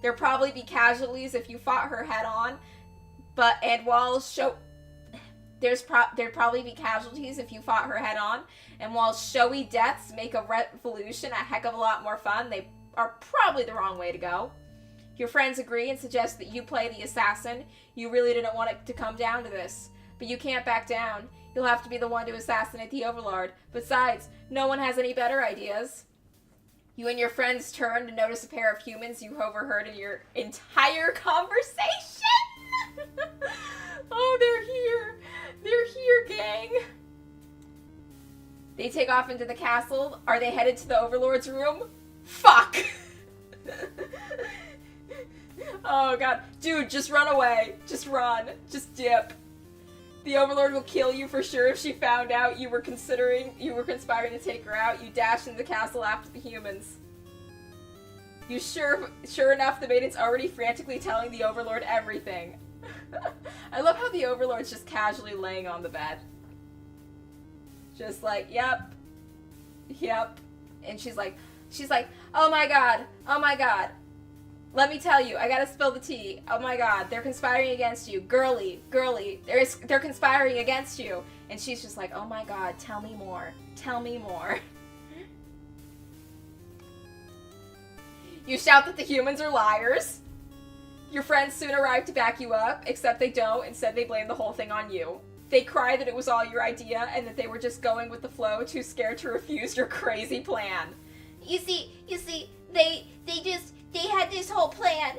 There'd probably be casualties if you fought her head on, there'd probably be casualties if you fought her head on, and while showy deaths make a revolution a heck of a lot more fun, they are probably the wrong way to go. Your friends agree and suggest that you play the assassin. You really didn't want it to come down to this, but you can't back down. You'll have to be the one to assassinate the Overlord. Besides, no one has any better ideas. You and your friends turn to notice a pair of humans you've overheard in your entire conversation. Oh, they're here. They're here, gang. They take off into the castle. Are they headed to the Overlord's room? Fuck. Oh, God. Dude, just run away. Just run. Just dip. The Overlord will kill you for sure if she found out you were conspiring to take her out. You dash into the castle after the humans. Sure enough, the maiden's already frantically telling the Overlord everything. I love how the Overlord's just casually laying on the bed. Just like, yep. And she's like, oh my god. Let me tell you, I gotta spill the tea. Oh my god, they're conspiring against you. Girly, they're conspiring against you. And she's just like, oh my god, tell me more. You shout that the humans are liars. Your friends soon arrive to back you up, except they don't. Instead, they blame the whole thing on you. They cry that it was all your idea and that they were just going with the flow, too scared to refuse your crazy plan. You see, they had this whole plan.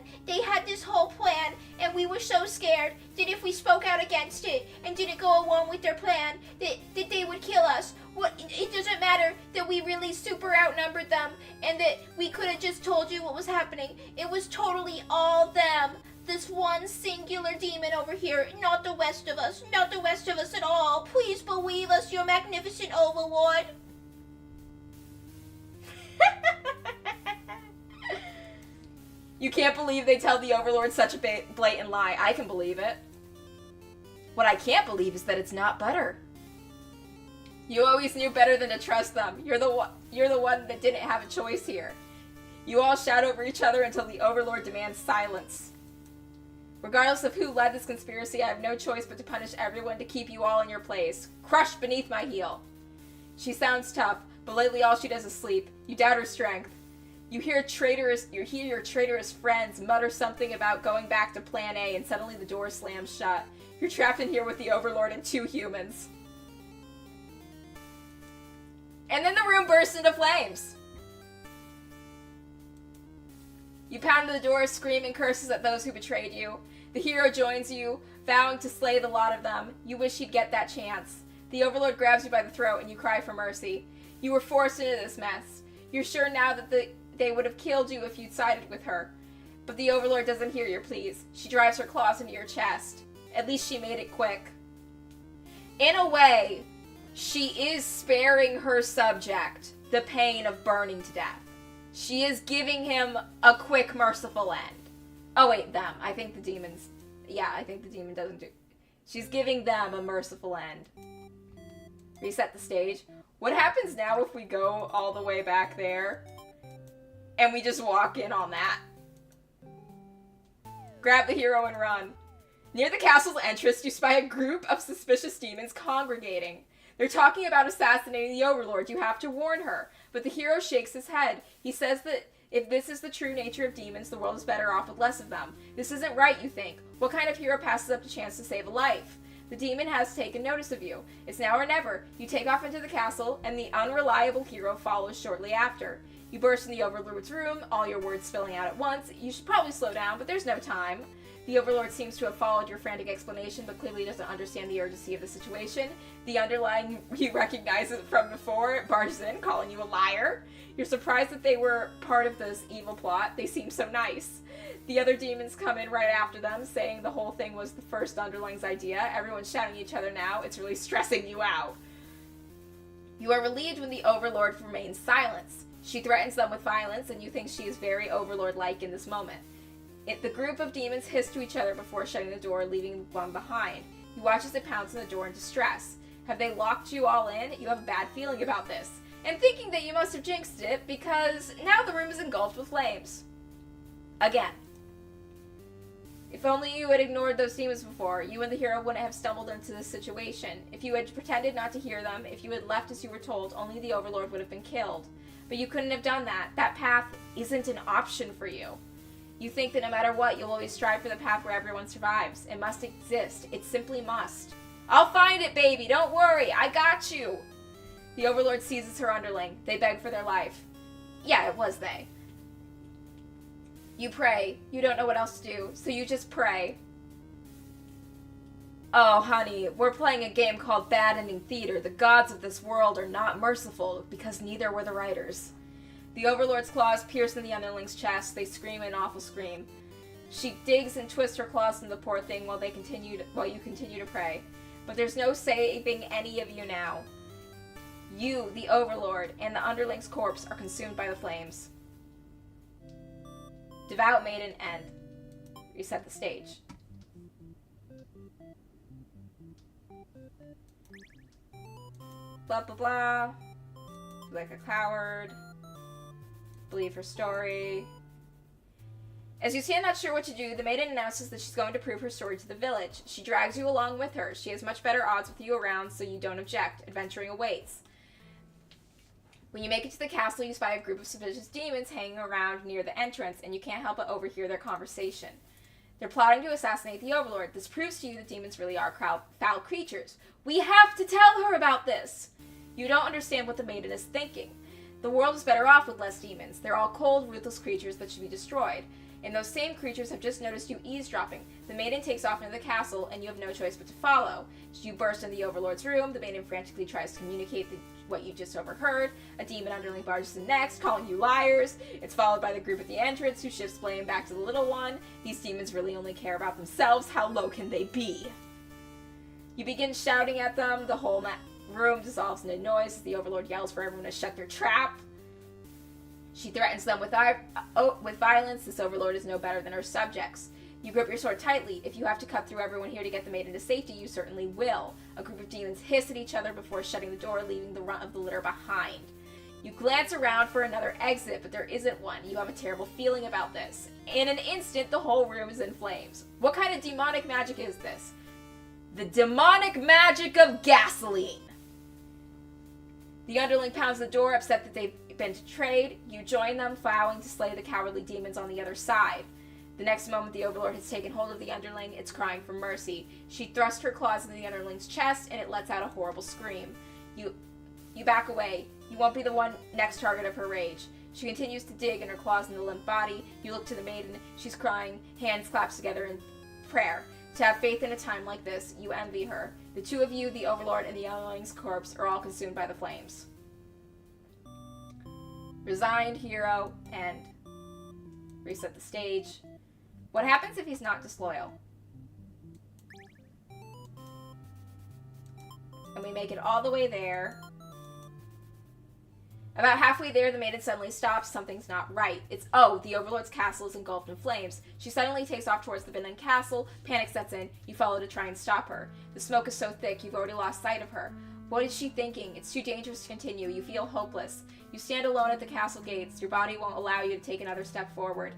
And we were so scared that if we spoke out against it and didn't go along with their plan, that they would kill us. It doesn't matter that we really super outnumbered them and that we could have just told you what was happening. It was totally all them. This one singular demon over here, not the rest of us at all. Please believe us, your magnificent Overlord. You can't believe they tell the Overlord such a blatant lie. I can believe it. What I can't believe is that it's not butter. You always knew better than to trust them. You're the one that didn't have a choice here. You all shout over each other until the Overlord demands silence. Regardless of who led this conspiracy, I have no choice but to punish everyone to keep you all in your place. Crushed beneath my heel. She sounds tough, but lately all she does is sleep. You doubt her strength. You hear your traitorous friends mutter something about going back to Plan A, and suddenly the door slams shut. You're trapped in here with the Overlord and 2 humans. And then the room bursts into flames. You pound on the door, screaming curses at those who betrayed you. The hero joins you, vowing to slay the lot of them. You wish he'd get that chance. The Overlord grabs you by the throat and you cry for mercy. You were forced into this mess. You're sure now that they would have killed you if you'd sided with her. But the Overlord doesn't hear your pleas. She drives her claws into your chest. At least she made it quick. In a way, she is sparing her subject the pain of burning to death. She is giving him a quick, merciful end. Oh wait, them. I think the demons... Yeah, I think the demon doesn't do... She's giving them a merciful end. Reset the stage. What happens now if we go all the way back there and we just walk in on that? Grab the hero and run. Near the castle's entrance, you spy a group of suspicious demons congregating. They're talking about assassinating the Overlord. You have to warn her. But the hero shakes his head. He says that if this is the true nature of demons, the world is better off with less of them. This isn't right, you think. What kind of hero passes up the chance to save a life? The demon has taken notice of you. It's now or never. You take off into the castle, and the unreliable hero follows shortly after. You burst in the Overlord's room, all your words spilling out at once. You should probably slow down, but there's no time. The Overlord seems to have followed your frantic explanation, but clearly doesn't understand the urgency of the situation. The underlying you recognize it from before, barges in, calling you a liar. You're surprised that they were part of this evil plot. They seem so nice. The other demons come in right after them, saying the whole thing was the first underling's idea. Everyone's shouting at each other now. It's really stressing you out. You are relieved when the Overlord remains silent. She threatens them with violence, and you think she is very Overlord-like in this moment. The group of demons hiss to each other before shutting the door, leaving one behind. You watch as they pounce on the door in distress. Have they locked you all in? You have a bad feeling about this, and thinking that you must have jinxed it, because now the room is engulfed with flames. Again. If only you had ignored those demons before, you and the hero wouldn't have stumbled into this situation. If you had pretended not to hear them, if you had left as you were told, only the Overlord would have been killed. But you couldn't have done that. That path isn't an option for you. You think that no matter what, you'll always strive for the path where everyone survives. It must exist. It simply must. I'll find it, baby. Don't worry. I got you. The Overlord seizes her underling. They beg for their life. Yeah, it was they. You pray. You don't know what else to do, so you just pray. Oh, honey, we're playing a game called Bad Ending Theater. The gods of this world are not merciful, because neither were the writers. The Overlord's claws pierce in the underling's chest. They scream an awful scream. She digs and twists her claws in the poor thing while you continue to pray. But there's no saving any of you now. You, the Overlord, and the underling's corpse are consumed by the flames. Devout Maiden end. Reset the stage. Blah blah blah. Like a coward. Believe her story. As you stand not sure what to do, the maiden announces that she's going to prove her story to the village. She drags you along with her. She has much better odds with you around, so you don't object. Adventuring awaits. When you make it to the castle, you spy a group of suspicious demons hanging around near the entrance, and you can't help but overhear their conversation. They're plotting to assassinate the Overlord. This proves to you that demons really are foul creatures. We have to tell her about this! You don't understand what the maiden is thinking. The world is better off with less demons. They're all cold, ruthless creatures that should be destroyed. And those same creatures have just noticed you eavesdropping. The maiden takes off into the castle, and you have no choice but to follow. You burst in the Overlord's room. The maiden frantically tries to communicate what you just overheard. A demon underling barges in next, calling you liars. It's followed by the group at the entrance, who shifts blame back to the little one. These demons really only care about themselves. How low can they be? You begin shouting at them. The whole room dissolves into noise as the Overlord yells for everyone to shut their trap. She threatens them with violence. This Overlord is no better than her subjects. You grip your sword tightly. If you have to cut through everyone here to get the maiden to safety, you certainly will. A group of demons hiss at each other before shutting the door, leaving the runt of the litter behind. You glance around for another exit, but there isn't one. You have a terrible feeling about this. In an instant, the whole room is in flames. What kind of demonic magic is this? The demonic magic of gasoline! The underling pounds the door, upset that they've been betrayed. You join them, vowing to slay the cowardly demons on the other side. The next moment, the Overlord has taken hold of the underling. It's crying for mercy. She thrusts her claws into the underling's chest, and it lets out a horrible scream. You back away. You won't be the one next target of her rage. She continues to dig in her claws in the limp body. You look to the maiden. She's crying, hands clasped together in prayer. To have faith in a time like this, you envy her. The two of you, the Overlord, and the youngling's corpse are all consumed by the flames. Resigned, hero, end. Reset the stage. What happens if he's not disloyal? And we make it all the way there. About halfway there, the maiden suddenly stops. Something's not right. The Overlord's castle is engulfed in flames. She suddenly takes off towards the Vinland castle. Panic sets in. You follow to try and stop her. The smoke is so thick, you've already lost sight of her. What is she thinking? It's too dangerous to continue. You feel hopeless. You stand alone at the castle gates. Your body won't allow you to take another step forward.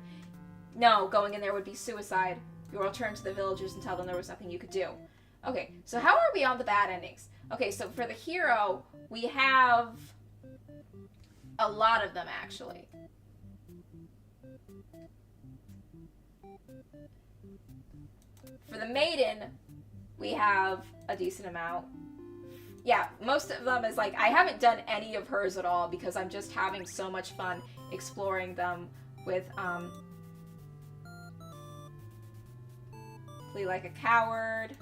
No, going in there would be suicide. You will return to the villagers and tell them there was nothing you could do. Okay, so how are we on the bad endings? Okay, so for the hero, we have a lot of them, actually. For the maiden, we have a decent amount. Yeah, most of them is like, I haven't done any of hers at all because I'm just having so much fun exploring them with, Flee Like a Coward,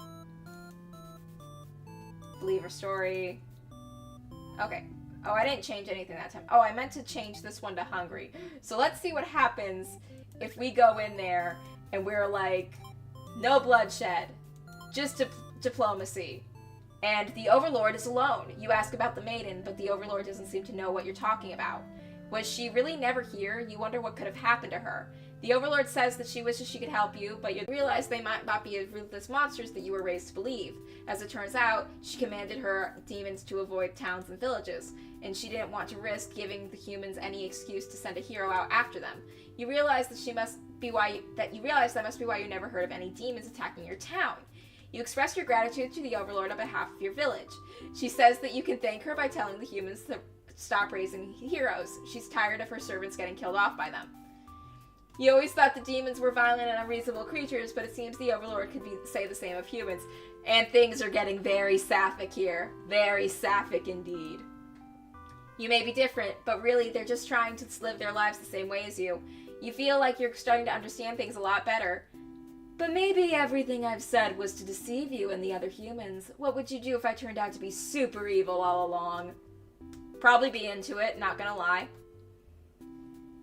Believer Story. Okay. Oh, I didn't change anything that time. Oh, I meant to change this one to Hungry. So let's see what happens if we go in there and we're like, no bloodshed, just diplomacy. And the Overlord is alone. You ask about the maiden, but the Overlord doesn't seem to know what you're talking about. Was she really never here? You wonder what could have happened to her. The Overlord says that she wishes she could help you, but you realize they might not be as ruthless monsters that you were raised to believe. As it turns out, she commanded her demons to avoid towns and villages, and she didn't want to risk giving the humans any excuse to send a hero out after them. You realize that must be why you never heard of any demons attacking your town. You express your gratitude to the Overlord on behalf of your village. She says that you can thank her by telling the humans to stop raising heroes. She's tired of her servants getting killed off by them. You always thought the demons were violent and unreasonable creatures, but it seems the Overlord could say the same of humans. And things are getting very sapphic here. Very sapphic indeed. You may be different, but really they're just trying to live their lives the same way as you. You feel like you're starting to understand things a lot better. But maybe everything I've said was to deceive you and the other humans. What would you do if I turned out to be super evil all along? Probably be into it, not gonna lie.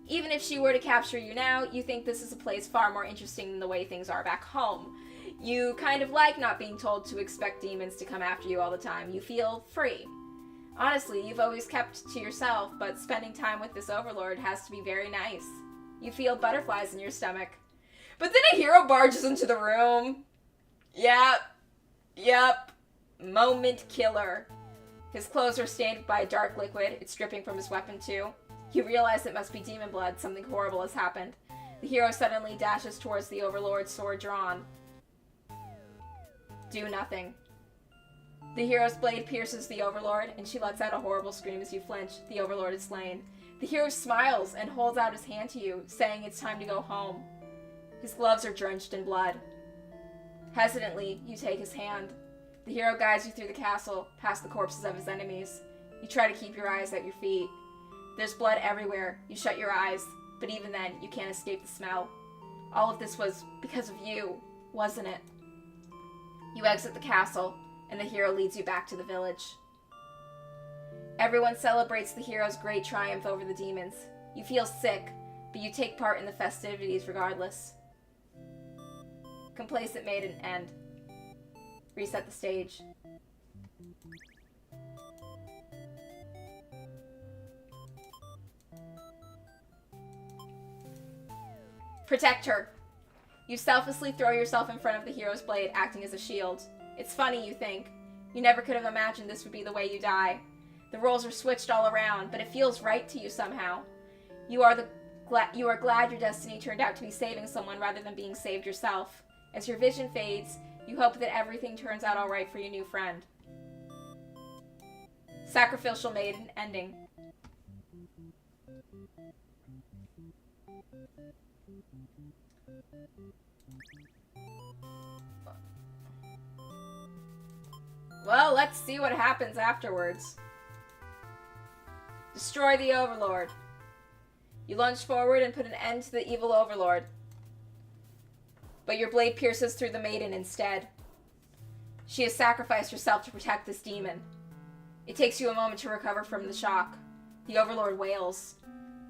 Even if she were to capture you now, you think this is a place far more interesting than the way things are back home. You kind of like not being told to expect demons to come after you all the time. You feel free. Honestly, you've always kept to yourself, but spending time with this Overlord has to be very nice. You feel butterflies in your stomach. But then a hero barges into the room. Yep. Moment killer. His clothes are stained by a dark liquid. It's dripping from his weapon too. You realize it must be demon blood. Something horrible has happened. The hero suddenly dashes towards the Overlord, sword drawn. Do nothing. The hero's blade pierces the Overlord, and she lets out a horrible scream as you flinch. The Overlord is slain. The hero smiles and holds out his hand to you, saying it's time to go home. His gloves are drenched in blood. Hesitantly, you take his hand. The hero guides you through the castle, past the corpses of his enemies. You try to keep your eyes at your feet. There's blood everywhere. You shut your eyes, but even then, you can't escape the smell. All of this was because of you, wasn't it? You exit the castle, and the hero leads you back to the village. Everyone celebrates the hero's great triumph over the demons. You feel sick, but you take part in the festivities regardless. Complacent maiden end. Reset the stage. Protect her. You selflessly throw yourself in front of the hero's blade, acting as a shield. It's funny, you think. You never could have imagined this would be the way you die. The roles are switched all around, but it feels right to you somehow. You are glad your destiny turned out to be saving someone rather than being saved yourself. As your vision fades, you hope that everything turns out all right for your new friend. Sacrificial maiden ending. Well, let's see what happens afterwards. Destroy the Overlord. You lunge forward and put an end to the evil Overlord. But your blade pierces through the maiden instead. She has sacrificed herself to protect this demon. It takes you a moment to recover from the shock. The Overlord wails.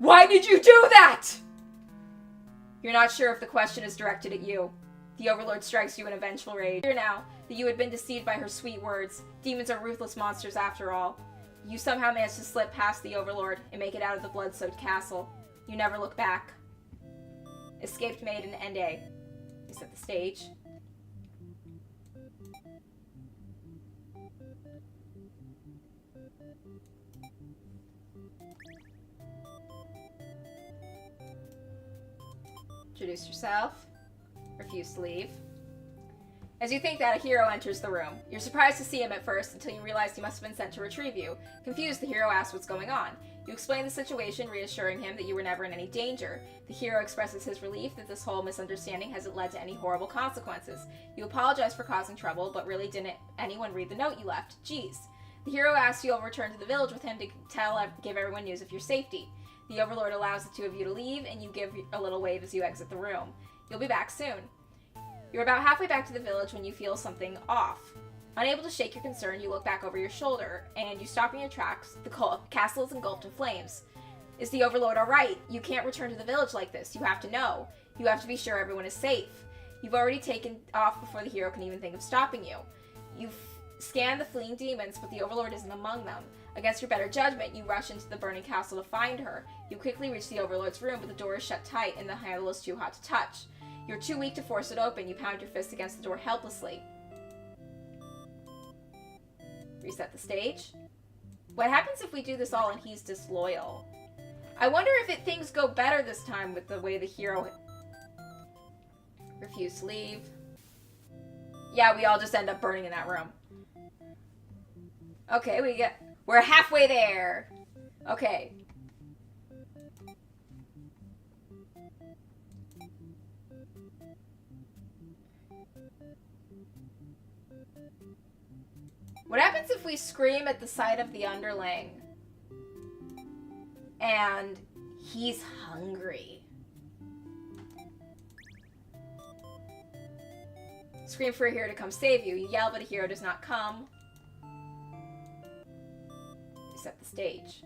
Why did you do that? You're not sure if the question is directed at you. The Overlord strikes you in a vengeful rage. Hear now that you had been deceived by her sweet words. Demons are ruthless monsters after all. You somehow manage to slip past the Overlord and make it out of the blood-soaked castle. You never look back. Escaped Maiden and A. They set the stage. Introduce yourself. Refuse to leave. As you think that, a hero enters the room. You're surprised to see him at first until you realize he must have been sent to retrieve you. Confused, the hero asks what's going on. You explain the situation, reassuring him that you were never in any danger. The hero expresses his relief that this whole misunderstanding hasn't led to any horrible consequences. You apologize for causing trouble, but really didn't anyone read the note you left? Jeez. The hero asks you'll return to the village with him to give everyone news of your safety. The Overlord allows the two of you to leave, and you give a little wave as you exit the room. You'll be back soon. You're about halfway back to the village when you feel something off. Unable to shake your concern, you look back over your shoulder, and you stop in your tracks. The castle is engulfed in flames. Is the Overlord alright? You can't return to the village like this. You have to know. You have to be sure everyone is safe. You've already taken off before the hero can even think of stopping you. You've scanned the fleeing demons, but the Overlord isn't among them. Against your better judgment, you rush into the burning castle to find her. You quickly reach the Overlord's room, but the door is shut tight and the handle is too hot to touch. You're too weak to force it open. You pound your fist against the door helplessly. Reset the stage. What happens if we do this all and he's disloyal? I wonder if things go better this time with the way the hero... Refuse to leave. Yeah, we all just end up burning in that room. Okay, we're halfway there. Okay. What happens if we scream at the sight of the underling? And he's hungry. Scream for a hero to come save you. You yell, but a hero does not come. Set the stage.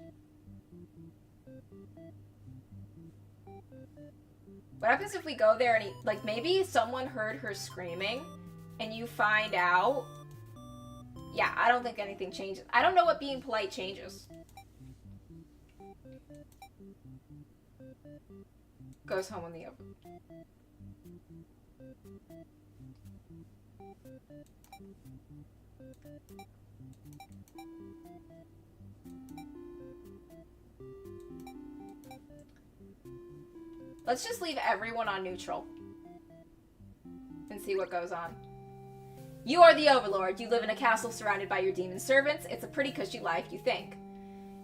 What happens if we go there and maybe someone heard her screaming and you find out? Yeah, I don't think anything changes. I don't know what being polite changes. Goes home on the open. Let's just leave everyone on neutral and see what goes on. You are the Overlord. You live in a castle surrounded by your demon servants. It's a pretty cushy life, you think.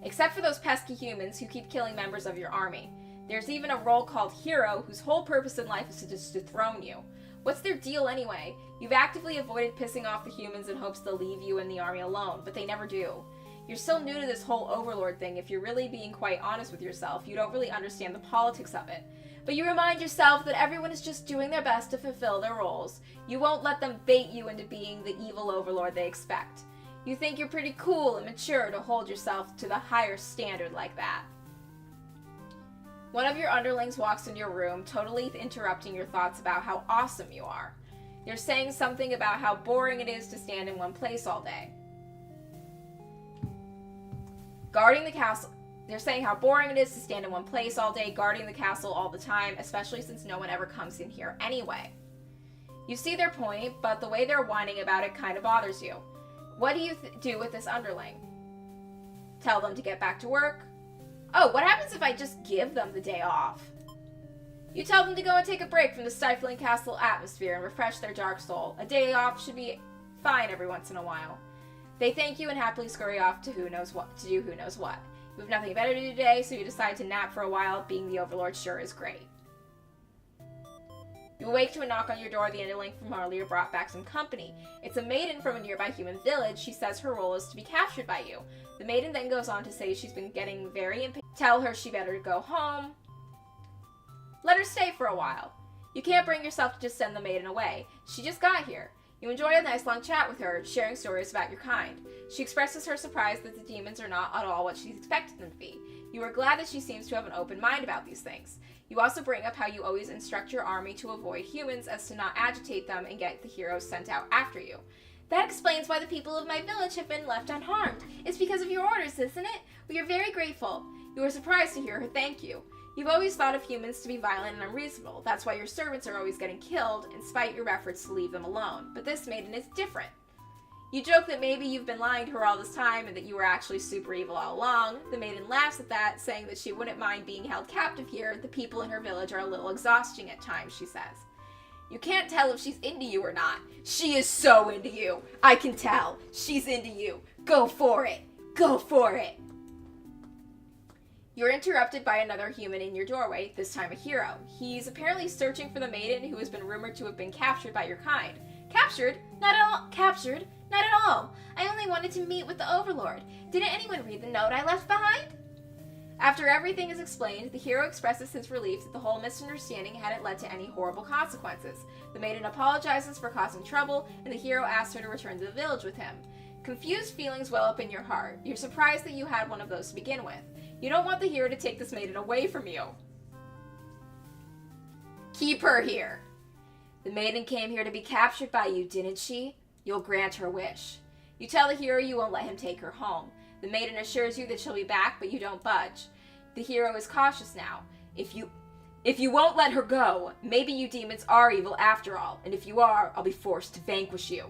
Except for those pesky humans who keep killing members of your army. There's even a role called Hero whose whole purpose in life is to just dethrone you. What's their deal anyway? You've actively avoided pissing off the humans in hopes they'll leave you and the army alone, but they never do. You're still new to this whole Overlord thing. If you're really being quite honest with yourself, you don't really understand the politics of it. But you remind yourself that everyone is just doing their best to fulfill their roles. You won't let them bait you into being the evil Overlord they expect. You think you're pretty cool and mature to hold yourself to the higher standard like that. One of your underlings walks into your room, totally interrupting your thoughts about how awesome you are. They're saying something about how boring it is to stand in one place all day. Guarding the castle. They're saying how boring it is to stand in one place all day, guarding the castle all the time, especially since no one ever comes in here anyway. You see their point, but the way they're whining about it kind of bothers you. What do you do with this underling? Tell them to get back to work? Oh, what happens if I just give them the day off? You tell them to go and take a break from the stifling castle atmosphere and refresh their dark soul. A day off should be fine every once in a while. They thank you and happily scurry off to do who knows what. You have nothing better to do today, so you decide to nap for a while. Being the Overlord sure is great. You awake to a knock on your door. The underling from earlier brought back some company. It's a maiden from a nearby human village. She says her role is to be captured by you. The maiden then goes on to say she's been getting very impatient. Tell her she better go home. Let her stay for a while. You can't bring yourself to just send the maiden away. She just got here. You enjoy a nice long chat with her, sharing stories about your kind. She expresses her surprise that the demons are not at all what she expected them to be. You are glad that she seems to have an open mind about these things. You also bring up how you always instruct your army to avoid humans as to not agitate them and get the heroes sent out after you. That explains why the people of my village have been left unharmed. It's because of your orders, isn't it? We are very grateful. You are surprised to hear her thank you. You've always thought of humans to be violent and unreasonable. That's why your servants are always getting killed, in spite of your efforts to leave them alone. But this maiden is different. You joke that maybe you've been lying to her all this time and that you were actually super evil all along. The maiden laughs at that, saying that she wouldn't mind being held captive here. The people in her village are a little exhausting at times, she says. You can't tell if she's into you or not. She is so into you. I can tell. She's into you. Go for it. Go for it. You're interrupted by another human in your doorway, this time a hero. He's apparently searching for the maiden who has been rumored to have been captured by your kind. Captured? Not at all. Captured? Not at all. I only wanted to meet with the Overlord. Didn't anyone read the note I left behind? After everything is explained, the hero expresses his relief that the whole misunderstanding hadn't led to any horrible consequences. The maiden apologizes for causing trouble, and the hero asks her to return to the village with him. Confused feelings well up in your heart. You're surprised that you had one of those to begin with. You don't want the hero to take this maiden away from you. Keep her here. The maiden came here to be captured by you, didn't she? You'll grant her wish. You tell the hero you won't let him take her home. The maiden assures you that she'll be back, but you don't budge. The hero is cautious now. If you won't let her go, maybe you demons are evil after all, and if you are, I'll be forced to vanquish you.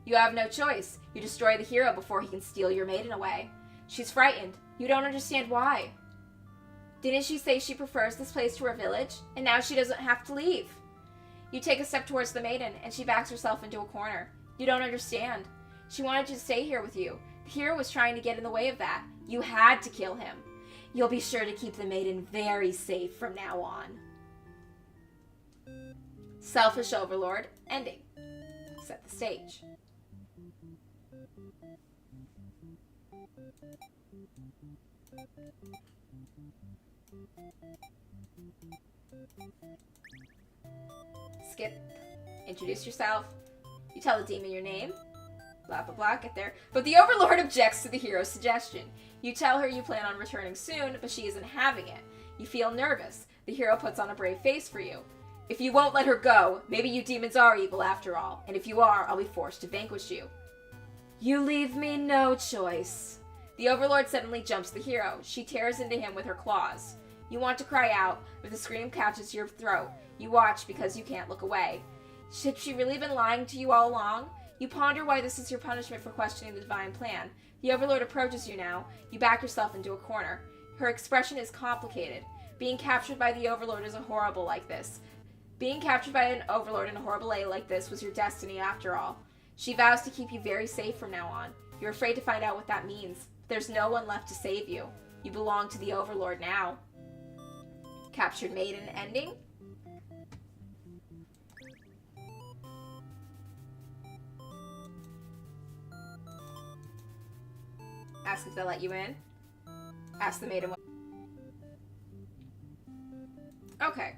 You have no choice. You destroy the hero before he can steal your maiden away. She's frightened. You don't understand why. Didn't she say she prefers this place to her village, and now she doesn't have to leave? You take a step towards the maiden, and she backs herself into a corner. You don't understand. She wanted to stay here with you. The hero was trying to get in the way of that. You had to kill him. You'll be sure to keep the maiden very safe from now on. Selfish Overlord, ending. Set the stage. Skip. Introduce yourself. You tell the demon your name. Blah, blah, blah, get there. But the Overlord objects to the hero's suggestion. You tell her you plan on returning soon, but she isn't having it. You feel nervous. The hero puts on a brave face for you. If you won't let her go, maybe you demons are evil after all, and if you are, I'll be forced to vanquish you. You leave me no choice. The Overlord suddenly jumps the hero. She tears into him with her claws. You want to cry out, but the scream catches your throat. You watch because you can't look away. Had she really been lying to you all along? You ponder why this is your punishment for questioning the divine plan. The Overlord approaches you now. You back yourself into a corner. Her expression is complicated. Being captured by the Overlord is a horrible like this. Being captured by an Overlord in a horrible way like this was your destiny after all. She vows to keep you very safe from now on. You're afraid to find out what that means. There's no one left to save you. You belong to the Overlord now. Captured maiden ending. Ask if they'll let you in. Ask the maiden what. Okay.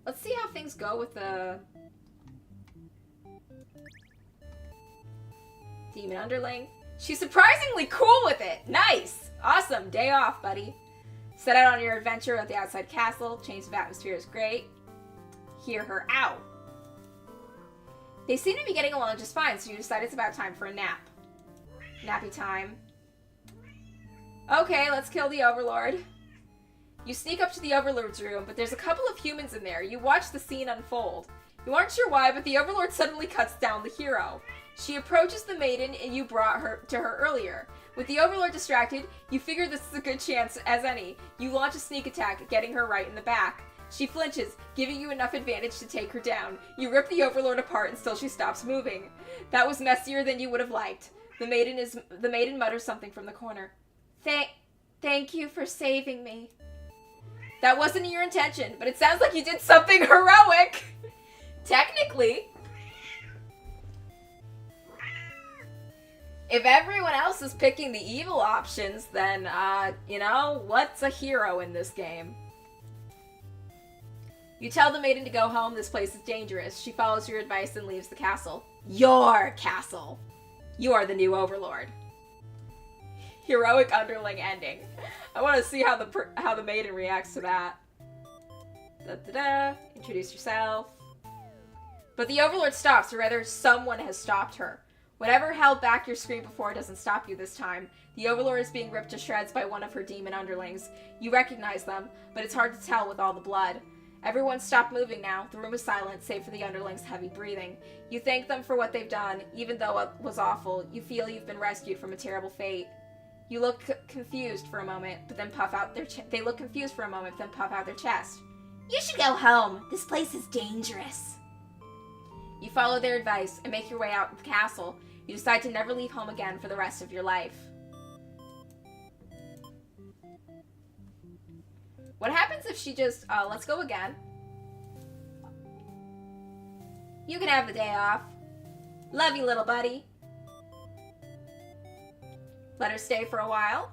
Let's see how things go with the demon underling. She's surprisingly cool with it. Nice. Awesome. Day off, buddy. Set out on your adventure at the outside castle. Change of atmosphere is great. Hear her out. They seem to be getting along just fine, so you decide it's about time for a nap. Nappy time. Okay, let's kill the Overlord. You sneak up to the Overlord's room, but there's a couple of humans in there. You watch the scene unfold. You aren't sure why, but the Overlord suddenly cuts down the hero. She approaches the maiden and you brought her to her earlier. With the Overlord distracted, you figure this is a good chance as any. You launch a sneak attack, getting her right in the back. She flinches, giving you enough advantage to take her down. You rip the Overlord apart until she stops moving. That was messier than you would have liked. The maiden mutters something from the corner. Thank you for saving me. That wasn't your intention, but it sounds like you did something heroic. Technically. If everyone else is picking the evil options, then, what's a hero in this game? You tell the maiden to go home. This place is dangerous. She follows your advice and leaves the castle. Your castle. You are the new overlord. Heroic underling ending. I want to see how the maiden reacts to that. Da-da-da. Introduce yourself. But the overlord stops, or rather, someone has stopped her. Whatever held back your scream before doesn't stop you this time. The overlord is being ripped to shreds by one of her demon underlings. You recognize them, but it's hard to tell with all the blood. Everyone stopped moving now. The room is silent, save for the underlings' heavy breathing. You thank them for what they've done, even though it was awful. You feel you've been rescued from a terrible fate. You look confused for a moment, but then puff out their they look confused for a moment, then puff out their chest. You should go home. This place is dangerous. You follow their advice and make your way out of the castle. You decide to never leave home again for the rest of your life. What happens if she just, let's go again. You can have the day off. Love you, little buddy. Let her stay for a while.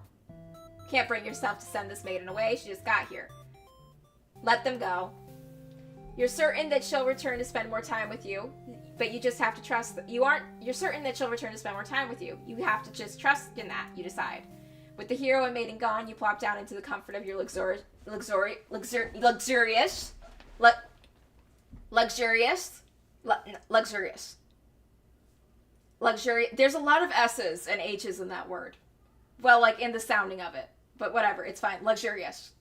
Can't bring yourself to send this maiden away. She just got here. Let them go. You're certain that she'll return to spend more time with you, but you just have to trust that you're certain that she'll return to spend more time with you. You have to just trust in that, you decide. With the hero and maiden gone, you plop down into the comfort of your luxurious. There's a lot of S's and H's in that word. Well, like in the sounding of it. But whatever, it's fine. Luxurious.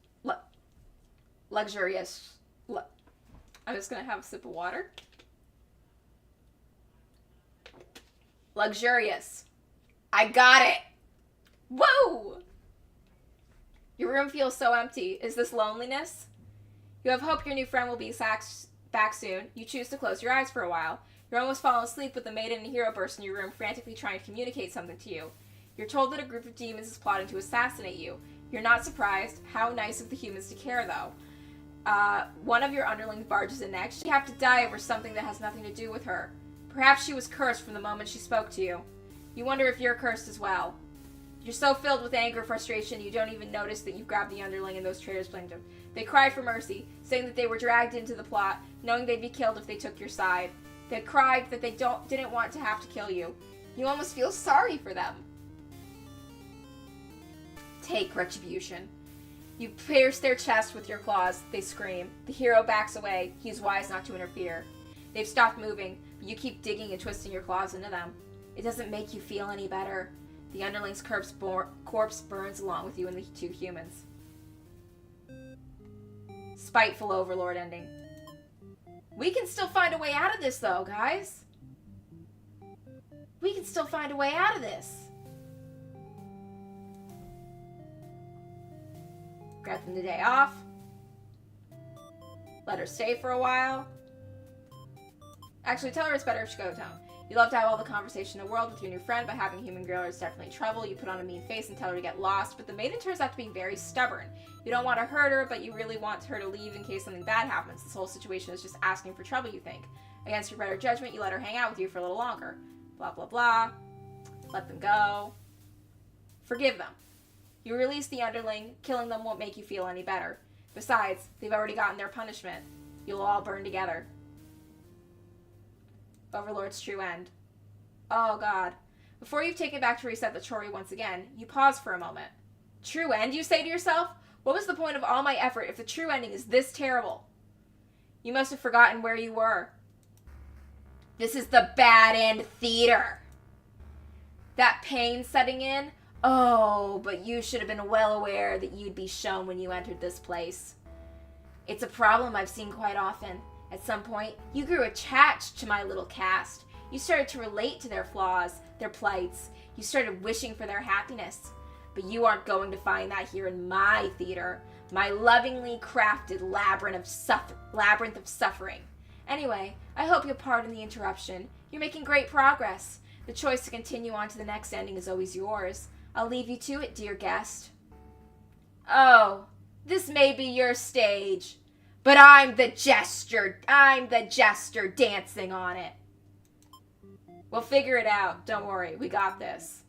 Luxurious. I'm just gonna have a sip of water. Luxurious. I got it. Whoa! Your room feels so empty. Is this loneliness? You have hope your new friend will be back soon. You choose to close your eyes for a while. You're almost falling asleep with the maiden and hero burst in your room, frantically trying to communicate something to you. You're told that a group of demons is plotting to assassinate you. You're not surprised. How nice of the humans to care, though. One of your underlings barges in next. You have to die over something that has nothing to do with her. Perhaps she was cursed from the moment she spoke to you. You wonder if you're cursed as well. You're so filled with anger and frustration, you don't even notice that you've grabbed the underling and those traitors blamed him. They cried for mercy, saying that they were dragged into the plot, knowing they'd be killed if they took your side. They cried that they didn't want to have to kill you. You almost feel sorry for them. Take retribution. You pierce their chest with your claws. They scream. The hero backs away. He's wise not to interfere. They've stopped moving, but you keep digging and twisting your claws into them. It doesn't make you feel any better. The underling's corpse burns along with you and the two humans. Spiteful overlord ending. We can still find a way out of this, though, guys. We can still find a way out of this. Grant them the day off. Let her stay for a while. Actually, tell her it's better if she goes home. You love to have all the conversation in the world with your new friend, but having a human girl is definitely trouble. You put on a mean face and tell her to get lost, but the maiden turns out to be very stubborn. You don't want to hurt her, but you really want her to leave in case something bad happens. This whole situation is just asking for trouble, you think. Against your better judgment, you let her hang out with you for a little longer. Blah, blah, blah. Let them go. Forgive them. You release the underling. Killing them won't make you feel any better. Besides, they've already gotten their punishment. You'll all burn together. Overlord's true end. Oh, God. Before you've taken back to reset the story once again, you pause for a moment. True end, you say to yourself? What was the point of all my effort if the true ending is this terrible? You must have forgotten where you were. This is the bad end theater. That pain setting in? Oh, but you should have been well aware that you'd be shown when you entered this place. It's a problem I've seen quite often. At some point, you grew attached to my little cast. You started to relate to their flaws, their plights. You started wishing for their happiness. But you aren't going to find that here in my theater, my lovingly crafted labyrinth of suffering. Anyway, I hope you'll pardon the interruption. You're making great progress. The choice to continue on to the next ending is always yours. I'll leave you to it, dear guest. Oh, this may be your stage. But I'm the Jester. I'm the Jester dancing on it. We'll figure it out. Don't worry. We got this.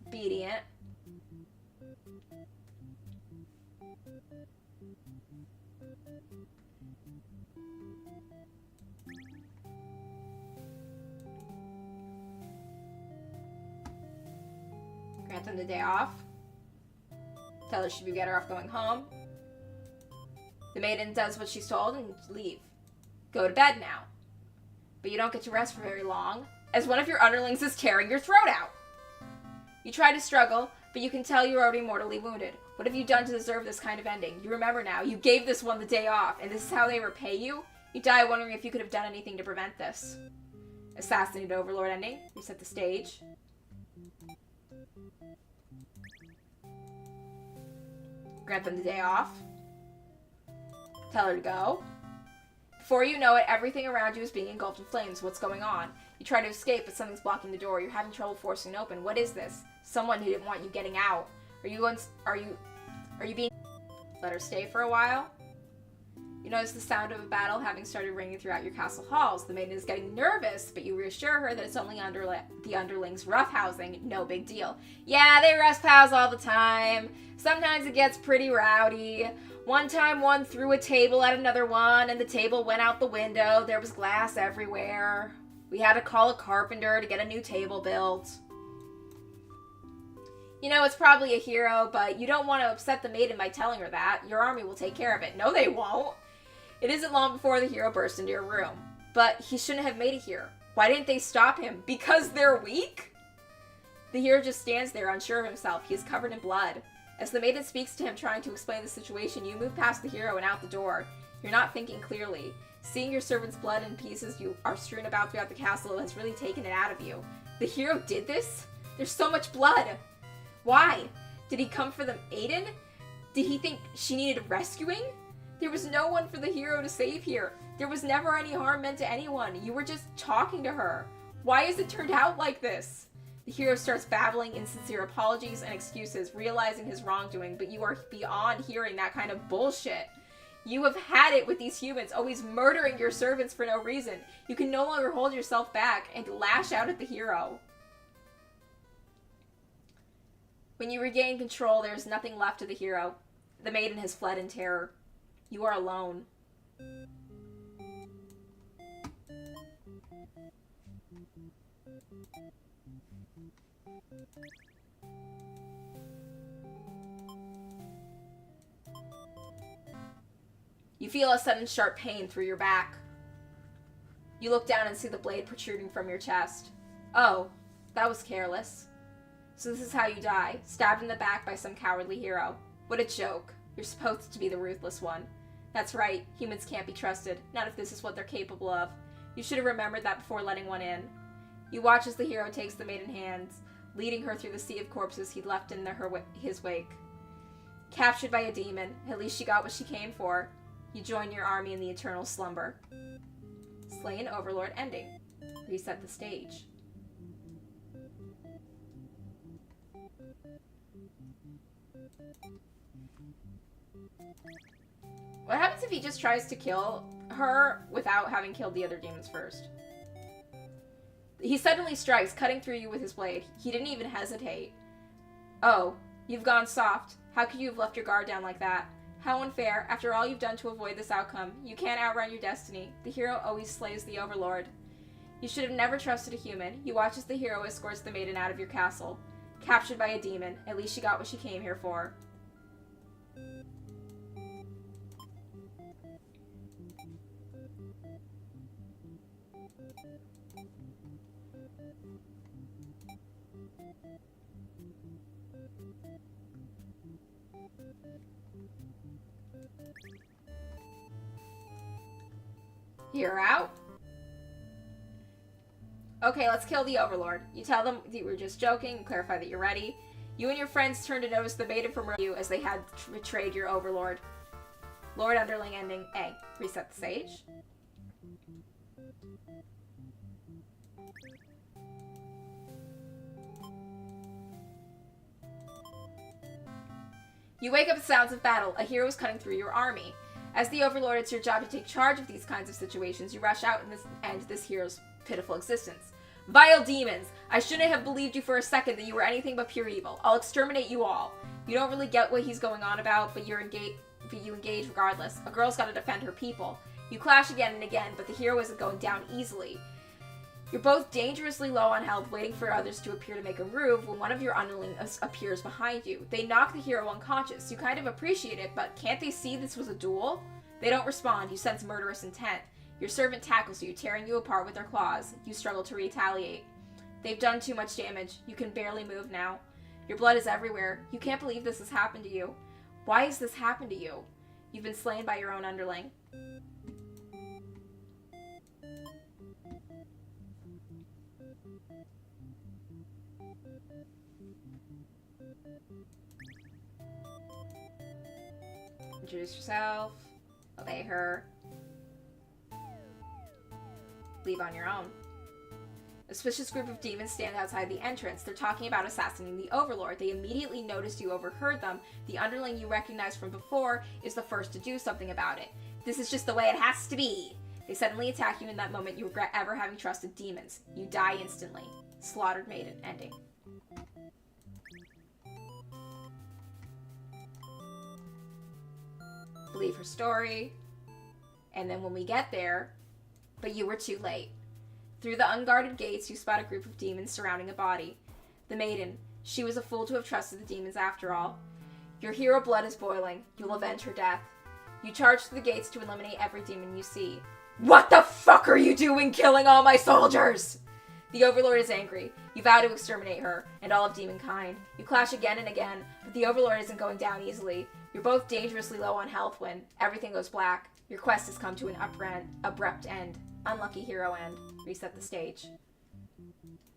Obedient. Grant them the day off. Tell her she'd be better off going home. The maiden does what she's told and leave. Go to bed now. But you don't get to rest for very long, as one of your underlings is tearing your throat out. You try to struggle, but you can tell you're already mortally wounded. What have you done to deserve this kind of ending? You remember now, you gave this one the day off, and this is how they repay you? You die wondering if you could have done anything to prevent this. Assassinated Overlord ending. Reset the stage. Grant them the day off. Tell her to go. Before you know it, everything around you is being engulfed in flames. What's going on? You try to escape, but something's blocking the door. You're having trouble forcing it open. What is this? Someone who didn't want you getting out. Are you being... Let her stay for a while. You notice the sound of a battle having started ringing throughout your castle halls. The maiden is getting nervous, but you reassure her that it's only the underlings roughhousing. No big deal. Yeah, they roughhouse all the time. Sometimes it gets pretty rowdy. One time one threw a table at another one, and the table went out the window. There was glass everywhere. We had to call a carpenter to get a new table built. You know, it's probably a hero, but you don't want to upset the maiden by telling her that. Your army will take care of it. No, they won't. It isn't long before the hero burst into your room. But he shouldn't have made it here. Why didn't they stop him? Because they're weak? The hero just stands there, unsure of himself. He is covered in blood. As the maiden speaks to him, trying to explain the situation, you move past the hero and out the door. You're not thinking clearly. Seeing your servant's blood in pieces you are strewn about throughout the castle has really taken it out of you. The hero did this? There's so much blood. Why? Did he come for the maiden? Did he think she needed rescuing? There was no one for the hero to save here. There was never any harm meant to anyone. You were just talking to her. Why has it turned out like this? The hero starts babbling insincere apologies and excuses, realizing his wrongdoing, but you are beyond hearing that kind of bullshit. You have had it with these humans, always murdering your servants for no reason. You can no longer hold yourself back and lash out at the hero. When you regain control, there is nothing left of the hero. The maiden has fled in terror. You are alone. You feel a sudden sharp pain through your back. You look down and see the blade protruding from your chest. Oh, that was careless. So this is how you die, stabbed in the back by some cowardly hero. What a joke. You're supposed to be the ruthless one. That's right, humans can't be trusted, not if this is what they're capable of. You should have remembered that before letting one in. You watch as the hero takes the maiden hands, leading her through the sea of corpses he'd left in his wake. Captured by a demon, at least she got what she came for. You join your army in the eternal slumber. Slain Overlord ending. Reset the stage. What happens if he just tries to kill her without having killed the other demons first? He suddenly strikes, cutting through you with his blade. He didn't even hesitate. Oh, you've gone soft. How could you have left your guard down like that? How unfair. After all you've done to avoid this outcome, you can't outrun your destiny. The hero always slays the Overlord. You should have never trusted a human. You watch as the hero escorts the maiden out of your castle. Captured by a demon. At least she got what she came here for. You're out. Okay, let's kill the Overlord. You tell them that you were just joking and clarify that you're ready. You and your friends turn to notice the maiden from you as they had betrayed your Overlord. Lord Underling ending A. Reset the stage. You wake up to sounds of battle. A hero is cutting through your army. As the Overlord, it's your job to take charge of these kinds of situations. You rush out and end this hero's pitiful existence. Vile demons! I shouldn't have believed you for a second that you were anything but pure evil. I'll exterminate you all. You don't really get what he's going on about, but you engage regardless. A girl's got to defend her people. You clash again and again, but the hero isn't going down easily. You're both dangerously low on health, waiting for others to appear to make a move when one of your underlings appears behind you. They knock the hero unconscious. You kind of appreciate it, but can't they see this was a duel? They don't respond. You sense murderous intent. Your servant tackles you, tearing you apart with their claws. You struggle to retaliate. They've done too much damage. You can barely move now. Your blood is everywhere. You can't believe this has happened to you. Why has this happened to you? You've been slain by your own underling. Introduce yourself. Obey her. Leave on your own. A suspicious group of demons stand outside the entrance. They're talking about assassinating the Overlord. They immediately noticed you overheard them. The underling you recognized from before is the first to do something about it. This is just the way it has to be. They suddenly attack you. In that moment, you regret ever having trusted demons. You die instantly. Slaughtered Maiden. Ending. Believe her story. And then when we get there, but you were too late. Through the unguarded gates, you spot a group of demons surrounding a body. The Maiden. She was a fool to have trusted the demons after all. Your hero blood is boiling. You'll avenge her death. You charge through the gates to eliminate every demon you see. What the fuck are you doing, killing all my soldiers? The Overlord is angry. You vow to exterminate her, and all of demonkind. You clash again and again, but the Overlord isn't going down easily. You're both dangerously low on health when everything goes black. Your quest has come to an abrupt end. Unlucky hero end. Reset the stage.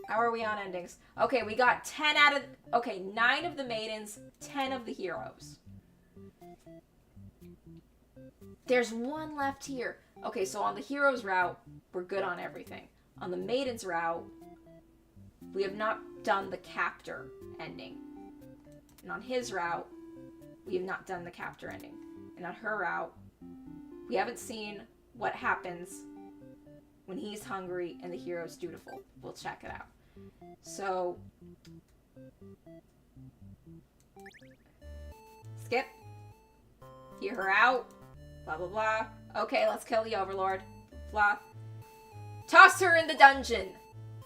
How are we on endings? Okay, we got 9 of the maidens, 10 of the heroes. There's one left here. Okay, so on the hero's route, we're good on everything. On the maiden's route, we have not done the captor ending. And on his route, we have not done the captor ending. And on her route, we haven't seen what happens when he's hungry and the hero's dutiful. We'll check it out. So, skip. Hear her out. Blah, blah, blah. Okay, let's kill the Overlord. Blah. Toss her in the dungeon!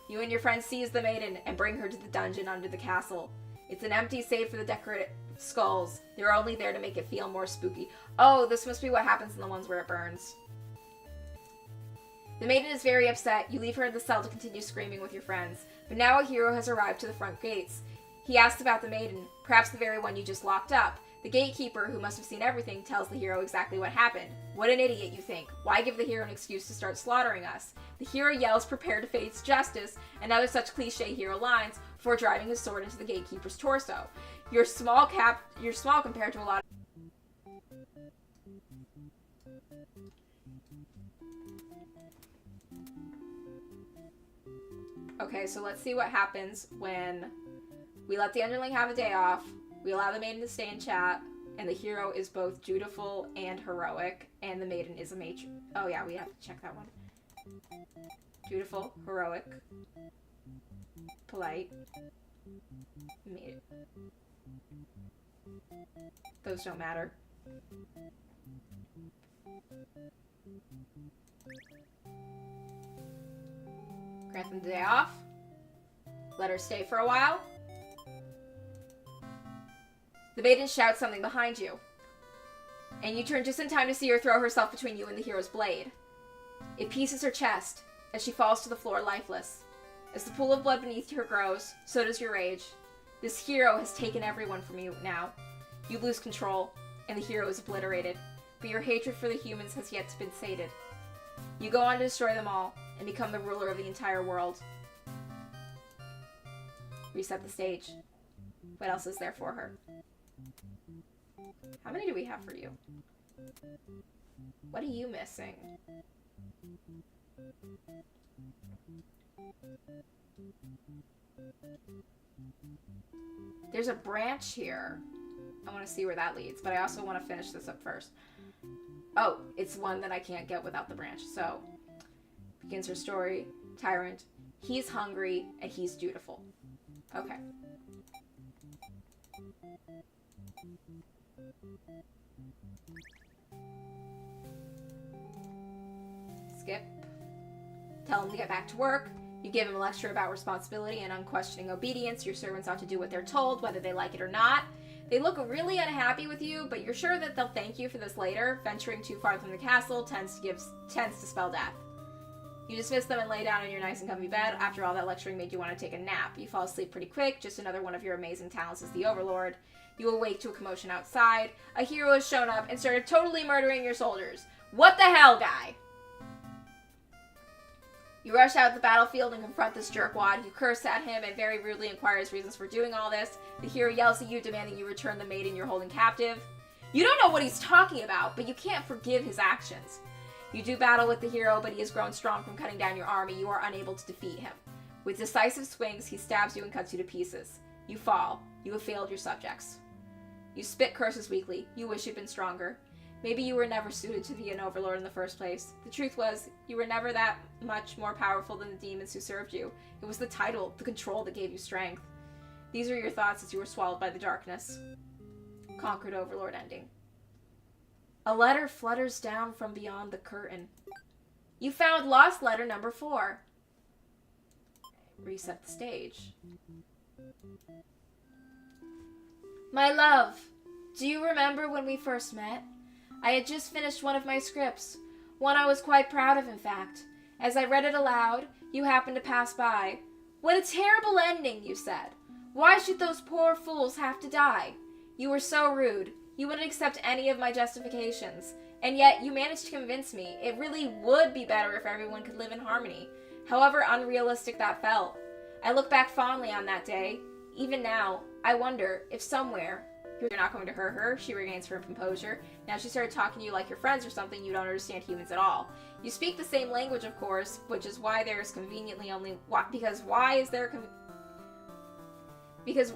You and your friend seize the maiden and bring her to the dungeon under the castle. It's an empty save for the decorative skulls. They're only there to make it feel more spooky. Oh, this must be what happens in the ones where it burns. The maiden is very upset. You leave her in the cell to continue screaming with your friends. But now a hero has arrived to the front gates. He asks about the maiden, perhaps the very one you just locked up. The gatekeeper, who must have seen everything, tells the hero exactly what happened. What an idiot, you think. Why give the hero an excuse to start slaughtering us? The hero yells, prepare to face justice, and other such cliche hero lines before driving his sword into the gatekeeper's torso. You're small compared to a lot of... Okay, so let's see what happens when we let the underling have a day off. We allow the maiden to stay in chat, and the hero is both dutiful and heroic, and the maiden is a matron. Oh yeah, we have to check that one. Dutiful, heroic, polite, maiden. Those don't matter. Grant them the day off. Let her stay for a while. The maiden shouts something behind you, and you turn just in time to see her throw herself between you and the hero's blade. It pieces her chest as she falls to the floor lifeless. As the pool of blood beneath her grows, so does your rage. This hero has taken everyone from you now. You lose control, and the hero is obliterated, but your hatred for the humans has yet been sated. You go on to destroy them all, and become the ruler of the entire world. Reset the stage. What else is there for her? How many do we have for you? What are you missing? There's a branch here. I want to see where that leads, but I also want to finish this up first. Oh, it's one that I can't get without the branch. So, begins her story. Tyrant. He's hungry, and he's dutiful. Okay. Skip. Tell him to get back to work. You give him a lecture about responsibility and unquestioning obedience. Your servants ought to do what they're told, whether they like it or not. They look really unhappy with you, but you're sure that they'll thank you for this later. Venturing too far from the castle tends to spell death. You dismiss them and lay down in your nice and comfy bed. After all, that lecturing made you want to take a nap. You fall asleep pretty quick. Just another one of your amazing talents as the Overlord. You awake to a commotion outside. A hero has shown up and started totally murdering your soldiers. What the hell, guy? You rush out of the battlefield and confront this jerkwad. You curse at him and very rudely inquire his reasons for doing all this. The hero yells at you, demanding you return the maiden you're holding captive. You don't know what he's talking about, but you can't forgive his actions. You do battle with the hero, but he has grown strong from cutting down your army. You are unable to defeat him. With decisive swings, he stabs you and cuts you to pieces. You fall. You have failed your subjects. You spit curses weakly. You wish you'd been stronger. Maybe you were never suited to be an overlord in the first place. The truth was, you were never that much more powerful than the demons who served you. It was the title, the control that gave you strength. These are your thoughts as you were swallowed by the darkness. Conquered Overlord ending. A letter flutters down from beyond the curtain. You found lost letter number 4. Reset the stage. My love, do you remember when we first met? I had just finished one of my scripts, one I was quite proud of, in fact. As I read it aloud, you happened to pass by. What a terrible ending, you said. Why should those poor fools have to die? You were so rude. You wouldn't accept any of my justifications. And yet, you managed to convince me it really would be better if everyone could live in harmony, however unrealistic that felt. I look back fondly on that day. Even now, I wonder if somewhere... You're not going to hurt her. She regains her composure. Now she started talking to you like your friends or something. You don't understand humans at all. You speak the same language, of course, which is why there's conveniently only... Because why is there... Because...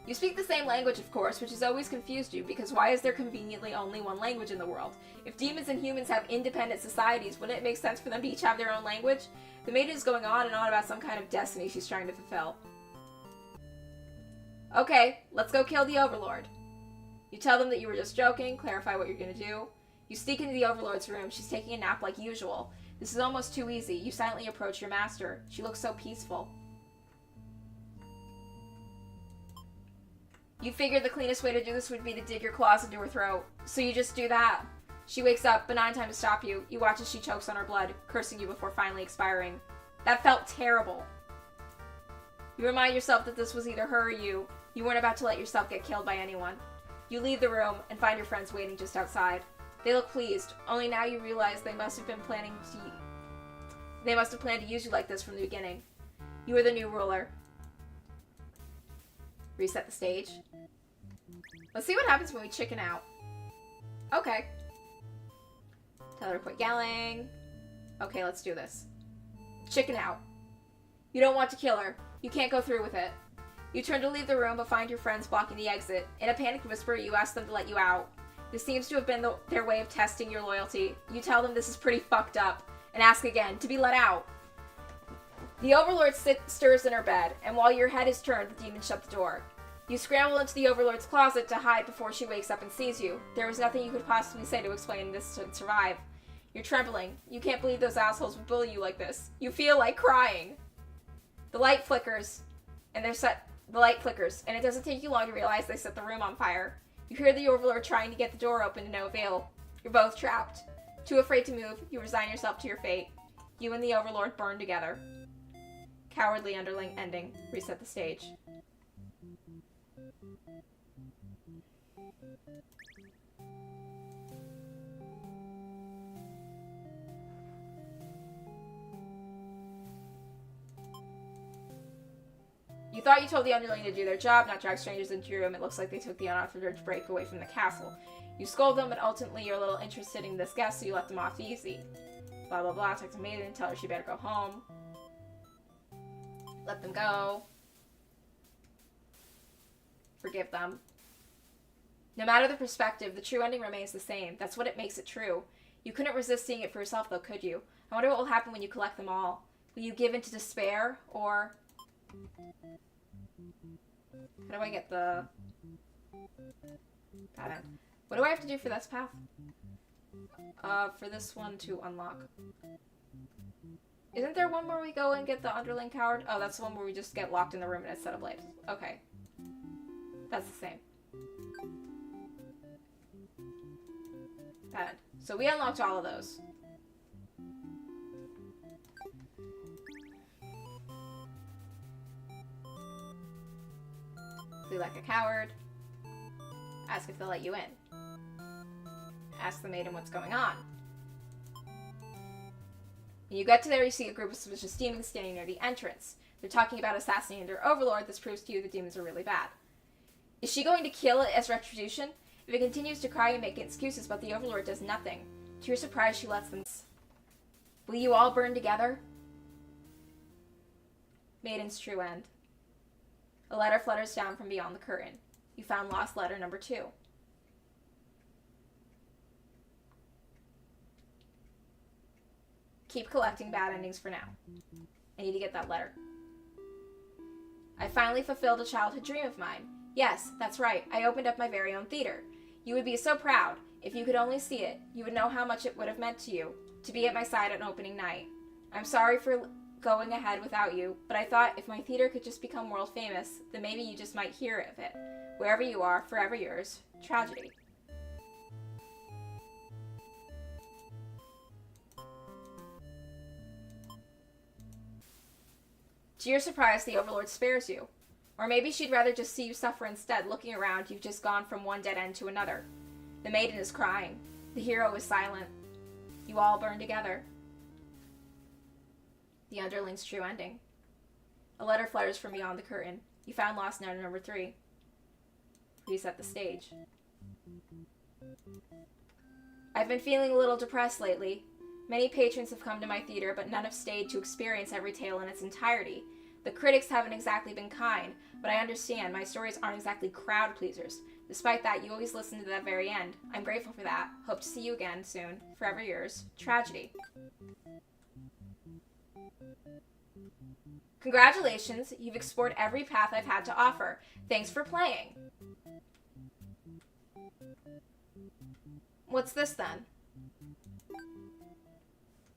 You speak the same language, of course, which has always confused you, because why is there conveniently only one language in the world? If demons and humans have independent societies, wouldn't it make sense for them to each have their own language? The maiden is going on and on about some kind of destiny she's trying to fulfill. Okay, let's go kill the Overlord. You tell them that you were just joking, clarify what you're gonna do. You sneak into the Overlord's room. She's taking a nap like usual. This is almost too easy. You silently approach your master. She looks so peaceful. You figured the cleanest way to do this would be to dig your claws into her throat. So you just do that. She wakes up, benign time to stop you. You watch as she chokes on her blood, cursing you before finally expiring. That felt terrible. You remind yourself that this was either her or you. You weren't about to let yourself get killed by anyone. You leave the room and find your friends waiting just outside. They look pleased, only now you realize they must have planned to use you like this from the beginning. You are the new ruler. Reset the stage. Let's see what happens when we chicken out. Okay. Tell her to quit yelling. Okay, let's do this. Chicken out. You don't want to kill her. You can't go through with it. You turn to leave the room, but find your friends blocking the exit. In a panicked whisper, you ask them to let you out. This seems to have been their way of testing your loyalty. You tell them this is pretty fucked up, and ask again to be let out. The Overlord stirs in her bed, and while your head is turned, the demon shut the door. You scramble into the Overlord's closet to hide before she wakes up and sees you. There was nothing you could possibly say to explain this to survive. You're trembling. You can't believe those assholes would bully you like this. You feel like crying. The light flickers, and it doesn't take you long to realize they set the room on fire. You hear the Overlord trying to get the door open to no avail. You're both trapped. Too afraid to move, you resign yourself to your fate. You and the Overlord burn together. Cowardly underling ending. Reset the stage. You thought you told the underling to do their job, not drag strangers into your room. It looks like they took the unauthorized break away from the castle. You scold them, but ultimately you're a little interested in this guest, so you let them off easy. Blah, blah, blah. Talk to Maiden, tell her she better go home. Let them go. Forgive them. No matter the perspective, the true ending remains the same. That's what it makes it true. You couldn't resist seeing it for yourself, though, could you? I wonder what will happen when you collect them all. Will you give in to despair, or... How do I get the... Got it. What do I have to do for this path? For this one to unlock. Isn't there one where we go and get the underling coward? Oh, that's the one where we just get locked in the room and it's set ablaze. Okay. That's the same. That end. So we unlocked all of those. Flee like a coward. Ask if they'll let you in. Ask the maiden what's going on. When you get to there, you see a group of suspicious demons standing near the entrance. They're talking about assassinating their overlord. This proves to you the demons are really bad. Is she going to kill it as retribution? If it continues to cry and make excuses, but the overlord does nothing. To your surprise, she lets them. Will you all burn together? Maiden's true end. A letter flutters down from beyond the curtain. You found lost letter number 2. Keep collecting bad endings for now. I need to get that letter. I finally fulfilled a childhood dream of mine. Yes, that's right. I opened up my very own theater. You would be so proud. If you could only see it, you would know how much it would have meant to you to be at my side on opening night. I'm sorry for going ahead without you, but I thought if my theater could just become world famous, then maybe you just might hear of it. Wherever you are, forever yours, Tragedy. To your surprise, the Overlord spares you. Or maybe she'd rather just see you suffer instead. Looking around, you've just gone from one dead end to another. The maiden is crying. The hero is silent. You all burn together. The underling's true ending. A letter flutters from beyond the curtain. You found lost letter number 3. Reset the stage. I've been feeling a little depressed lately. Many patrons have come to my theater, but none have stayed to experience every tale in its entirety. The critics haven't exactly been kind, but I understand my stories aren't exactly crowd pleasers. Despite that, you always listen to the very end. I'm grateful for that. Hope to see you again soon. Forever yours, Tragedy. Congratulations, you've explored every path I've had to offer. Thanks for playing. What's this then?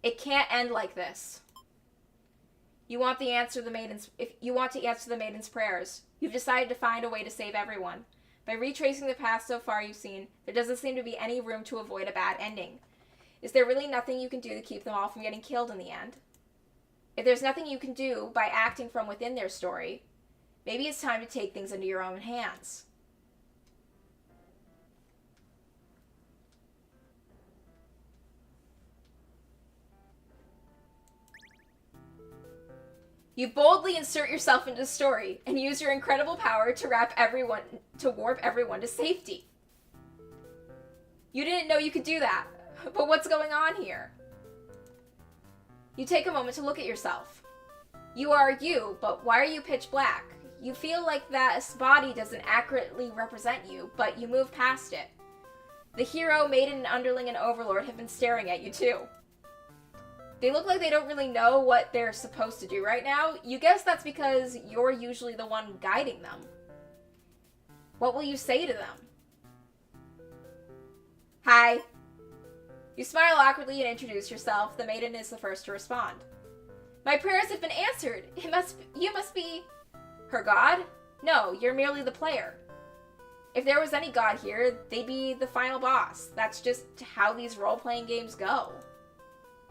It can't end like this. If you want to answer the maiden's prayers, you've decided to find a way to save everyone. By retracing the path so far you've seen, there doesn't seem to be any room to avoid a bad ending. Is there really nothing you can do to keep them all from getting killed in the end? If there's nothing you can do by acting from within their story, maybe it's time to take things into your own hands. You boldly insert yourself into the story and use your incredible power to warp everyone to safety. You didn't know you could do that, but what's going on here? You take a moment to look at yourself. You are you, but why are you pitch black? You feel like this body doesn't accurately represent you, but you move past it. The hero, maiden, underling, and overlord have been staring at you too. They look like they don't really know what they're supposed to do right now. You guess that's because you're usually the one guiding them. What will you say to them? Hi. You smile awkwardly and introduce yourself. The maiden is the first to respond. My prayers have been answered. You must be her god? No, you're merely the player. If there was any god here, they'd be the final boss. That's just how these role-playing games go.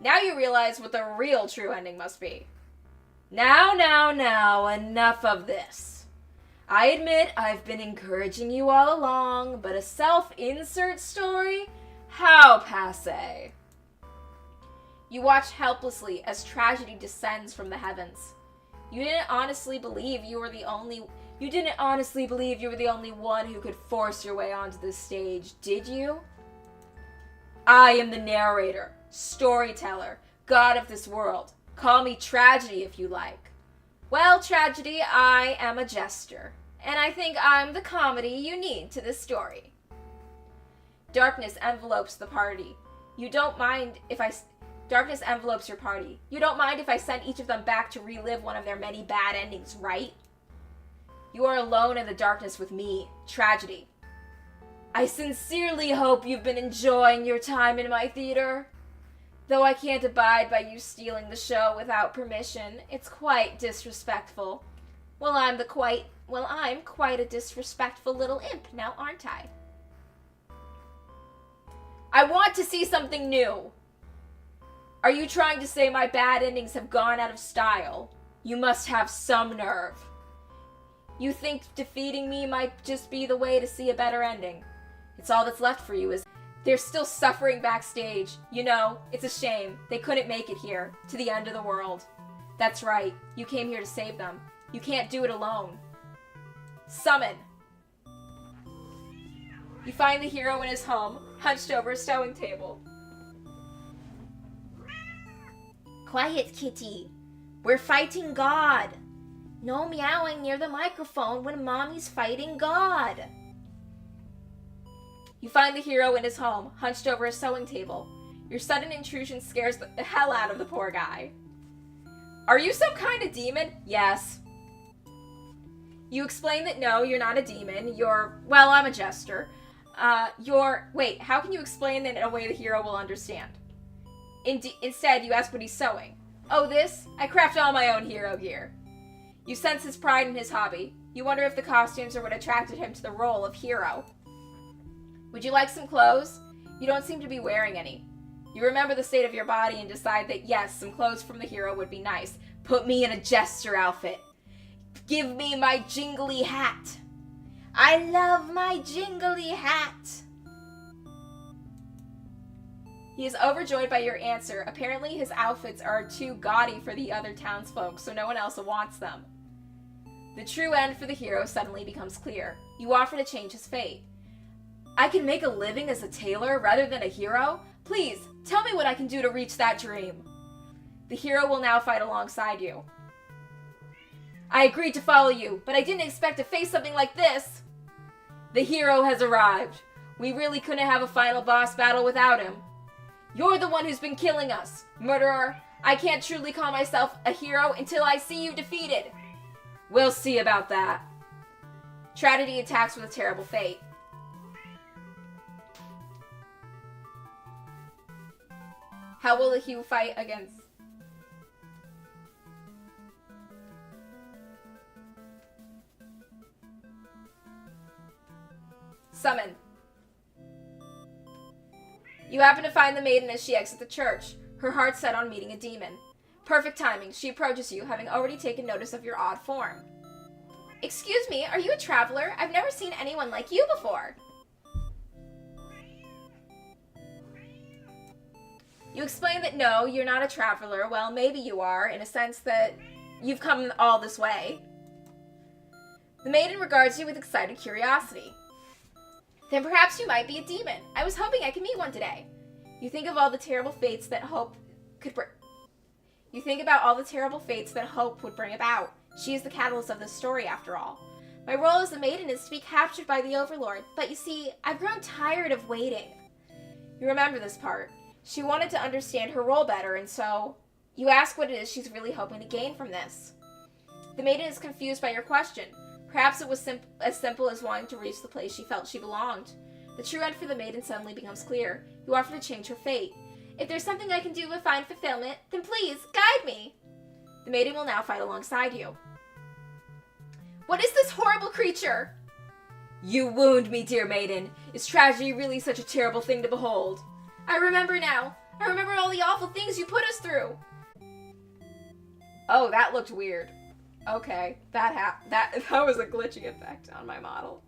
Now you realize what the real true ending must be. Now, enough of this. I admit I've been encouraging you all along, but a self-insert story? How passé. You watch helplessly as tragedy descends from the heavens. You didn't honestly believe you were the only one who could force your way onto this stage, did you? I am the narrator, storyteller, god of this world. Call me Tragedy if you like. Well, Tragedy, I am a jester, and I think I'm the comedy you need to this story. Darkness envelopes the party. Darkness envelopes your party. You don't mind if I send each of them back to relive one of their many bad endings, right? You are alone in the darkness with me, Tragedy. I sincerely hope you've been enjoying your time in my theater. Though I can't abide by you stealing the show without permission, it's quite disrespectful. Well, I'm quite a disrespectful little imp now, aren't I? I want to see something new. Are you trying to say my bad endings have gone out of style? You must have some nerve. You think defeating me might just be the way to see a better ending. It's all that's left for you is they're still suffering backstage. You know, it's a shame. They couldn't make it here, to the end of the world. That's right. You came here to save them. You can't do it alone. Summon. You find the hero in his home, hunched over a sewing table. Quiet, kitty. We're fighting God. No meowing near the microphone when Mommy's fighting God. You find the hero in his home, hunched over a sewing table. Your sudden intrusion scares the hell out of the poor guy. Are you some kind of demon? Yes. You explain that no, you're not a demon. Well, I'm a jester. Wait, how can you explain that in a way the hero will understand? Instead, you ask what he's sewing. Oh, this? I craft all my own hero gear. You sense his pride in his hobby. You wonder if the costumes are what attracted him to the role of hero. Would you like some clothes? You don't seem to be wearing any. You remember the state of your body and decide that yes, some clothes from the hero would be nice. Put me in a jester outfit. Give me my jingly hat. I love my jingly hat. He is overjoyed by your answer. Apparently his outfits are too gaudy for the other townsfolk, so no one else wants them. The true end for the hero suddenly becomes clear. You offer to change his fate. I can make a living as a tailor rather than a hero? Please, tell me what I can do to reach that dream. The hero will now fight alongside you. I agreed to follow you, but I didn't expect to face something like this. The hero has arrived. We really couldn't have a final boss battle without him. You're the one who's been killing us, murderer. I can't truly call myself a hero until I see you defeated. We'll see about that. Tragedy attacks with a terrible fate. How will the hero fight against... Summon. You happen to find the maiden as she exits the church, her heart set on meeting a demon. Perfect timing. She approaches you, having already taken notice of your odd form. Excuse me, are you a traveler? I've never seen anyone like you before. You explain that no, you're not a traveler. Well, maybe you are, in a sense that you've come all this way. The maiden regards you with excited curiosity. Then perhaps you might be a demon. I was hoping I could meet one today. You think of all the terrible fates that hope could bring. You think about all the terrible fates that hope would bring about. She is the catalyst of this story, after all. My role as the maiden is to be captured by the Overlord, but you see, I've grown tired of waiting. You remember this part. She wanted to understand her role better, and so you ask what it is she's really hoping to gain from this. The maiden is confused by your question. Perhaps it was as simple as wanting to reach the place she felt she belonged. The true end for the maiden suddenly becomes clear. You offer to change her fate. If there's something I can do to find fulfillment, then please, guide me. The maiden will now fight alongside you. What is this horrible creature? You wound me, dear maiden. Is tragedy really such a terrible thing to behold? I remember now. I remember all the awful things you put us through. Oh, that looked weird. Okay, that was a glitching effect on my model.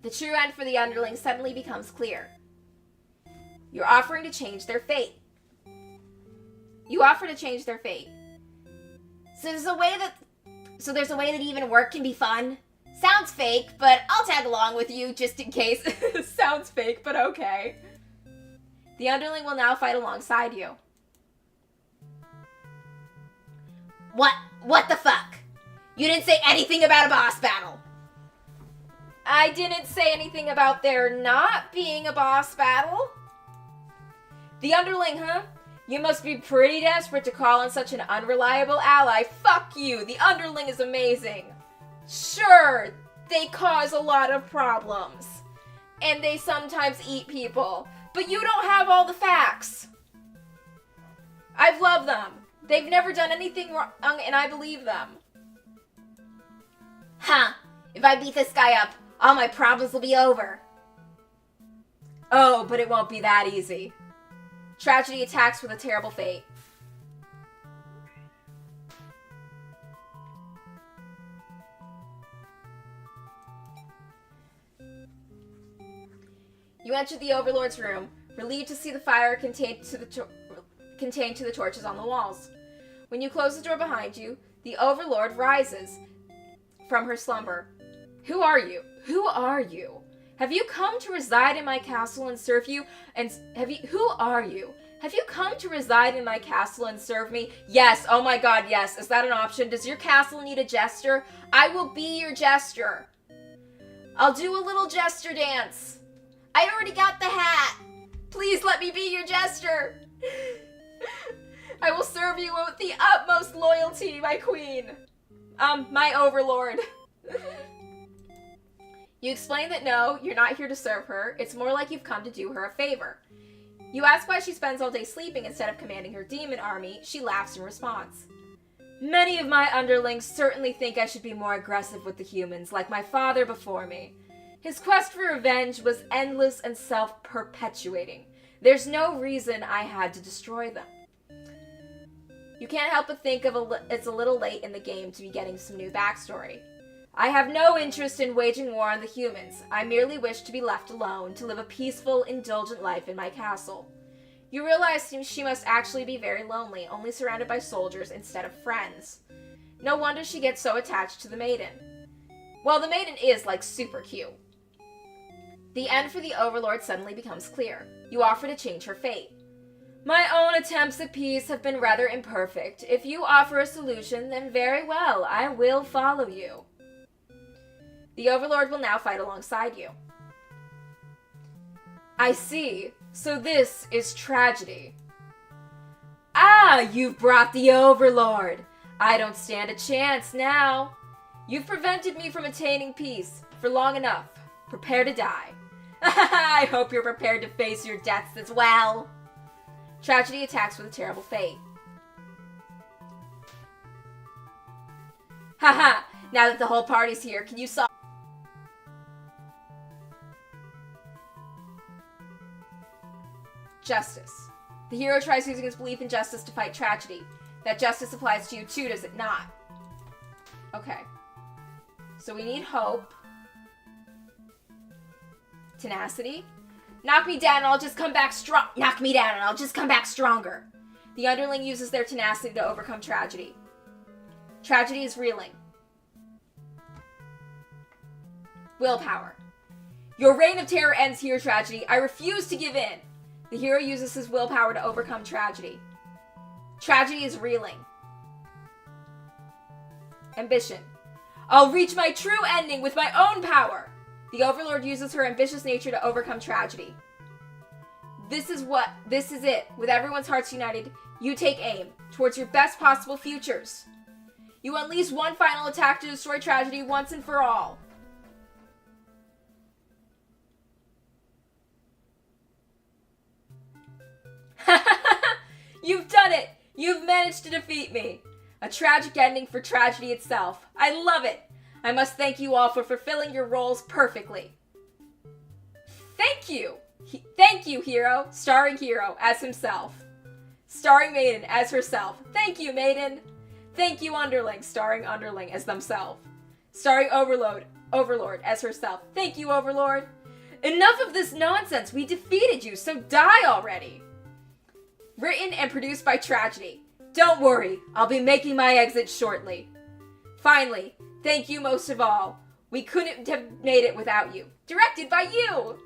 The true end for the underling suddenly becomes clear. You're offering to change their fate. You offer to change their fate. So there's a way that even work can be fun. Sounds fake, but I'll tag along with you just in case. Sounds fake, but okay. The underling will now fight alongside you. What the fuck? You didn't say anything about a boss battle. I didn't say anything about there not being a boss battle. The underling, huh? You must be pretty desperate to call on such an unreliable ally. Fuck you, the underling is amazing. Sure, they cause a lot of problems. And they sometimes eat people. But you don't have all the facts. I've loved them. They've never done anything wrong, and I believe them. Huh. If I beat this guy up, all my problems will be over. Oh, but it won't be that easy. Tragedy attacks with a terrible fate. You enter the Overlord's room, relieved to see the fire contained to the torches on the walls. When you close the door behind you, the Overlord rises from her slumber. Who are you? Who are you? Have you come to reside in my castle and serve you? Who are you? Have you come to reside in my castle and serve me? Yes. Oh my god, yes. Is that an option? Does your castle need a jester? I will be your jester. I'll do a little jester dance. I already got the hat. Please let me be your jester. I will serve you with the utmost loyalty, my queen. My overlord. You explain that no, you're not here to serve her. It's more like you've come to do her a favor. You ask why she spends all day sleeping instead of commanding her demon army. She laughs in response. Many of my underlings certainly think I should be more aggressive with the humans, like my father before me. His quest for revenge was endless and self-perpetuating. There's no reason I had to destroy them. You can't help but think it's a little late in the game to be getting some new backstory. I have no interest in waging war on the humans. I merely wish to be left alone, to live a peaceful, indulgent life in my castle. You realize she must actually be very lonely, only surrounded by soldiers instead of friends. No wonder she gets so attached to the maiden. Well, the maiden is, like, super cute. The end for the Overlord suddenly becomes clear. You offer to change her fate. My own attempts at peace have been rather imperfect. If you offer a solution, then very well, I will follow you. The Overlord will now fight alongside you. I see. So this is tragedy. Ah, you've brought the Overlord. I don't stand a chance now. You've prevented me from attaining peace for long enough. Prepare to die. I hope you're prepared to face your deaths as well. Tragedy attacks with a terrible fate. Haha, now that the whole party's here, can you solve... Justice. The hero tries using his belief in justice to fight tragedy. That justice applies to you too, does it not? Okay. So we need hope. Tenacity. Knock me down and I'll just come back strong. Knock me down and I'll just come back stronger. The underling uses their tenacity to overcome tragedy. Tragedy is reeling. Willpower. Your reign of terror ends here, tragedy. I refuse to give in. The hero uses his willpower to overcome tragedy. Tragedy is reeling. Ambition. I'll reach my true ending with my own power. The Overlord uses her ambitious nature to overcome tragedy. This is it. With everyone's hearts united, you take aim towards your best possible futures. You unleash one final attack to destroy tragedy once and for all. You've done it! You've managed to defeat me. A tragic ending for tragedy itself. I love it. I must thank you all for fulfilling your roles perfectly. Thank you! Thank you, hero. Starring hero as himself. Starring maiden as herself. Thank you, maiden. Thank you, underling. Starring underling as themselves. Starring overlord as herself. Thank you, Overlord. Enough of this nonsense. We defeated you, so die already. Written and produced by Tragedy. Don't worry, I'll be making my exit shortly. Finally, thank you most of all. We couldn't have made it without you. Directed by you!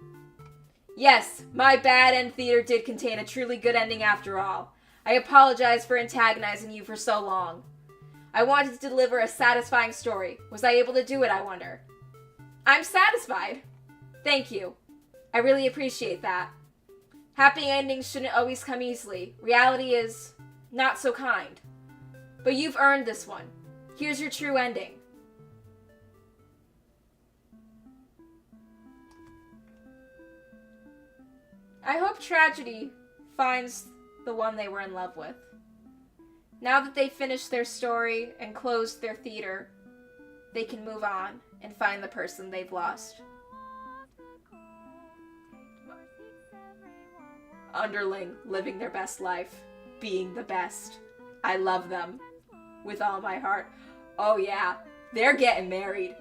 Yes, my bad end theater did contain a truly good ending after all. I apologize for antagonizing you for so long. I wanted to deliver a satisfying story. Was I able to do it, I wonder? I'm satisfied. Thank you. I really appreciate that. Happy endings shouldn't always come easily. Reality is not so kind. But you've earned this one. Here's your true ending. I hope Tragedy finds the one they were in love with. Now that they've finished their story and closed their theater, they can move on and find the person they've lost. Underling, living their best life, being the best. I love them with all my heart. Oh yeah, they're getting married.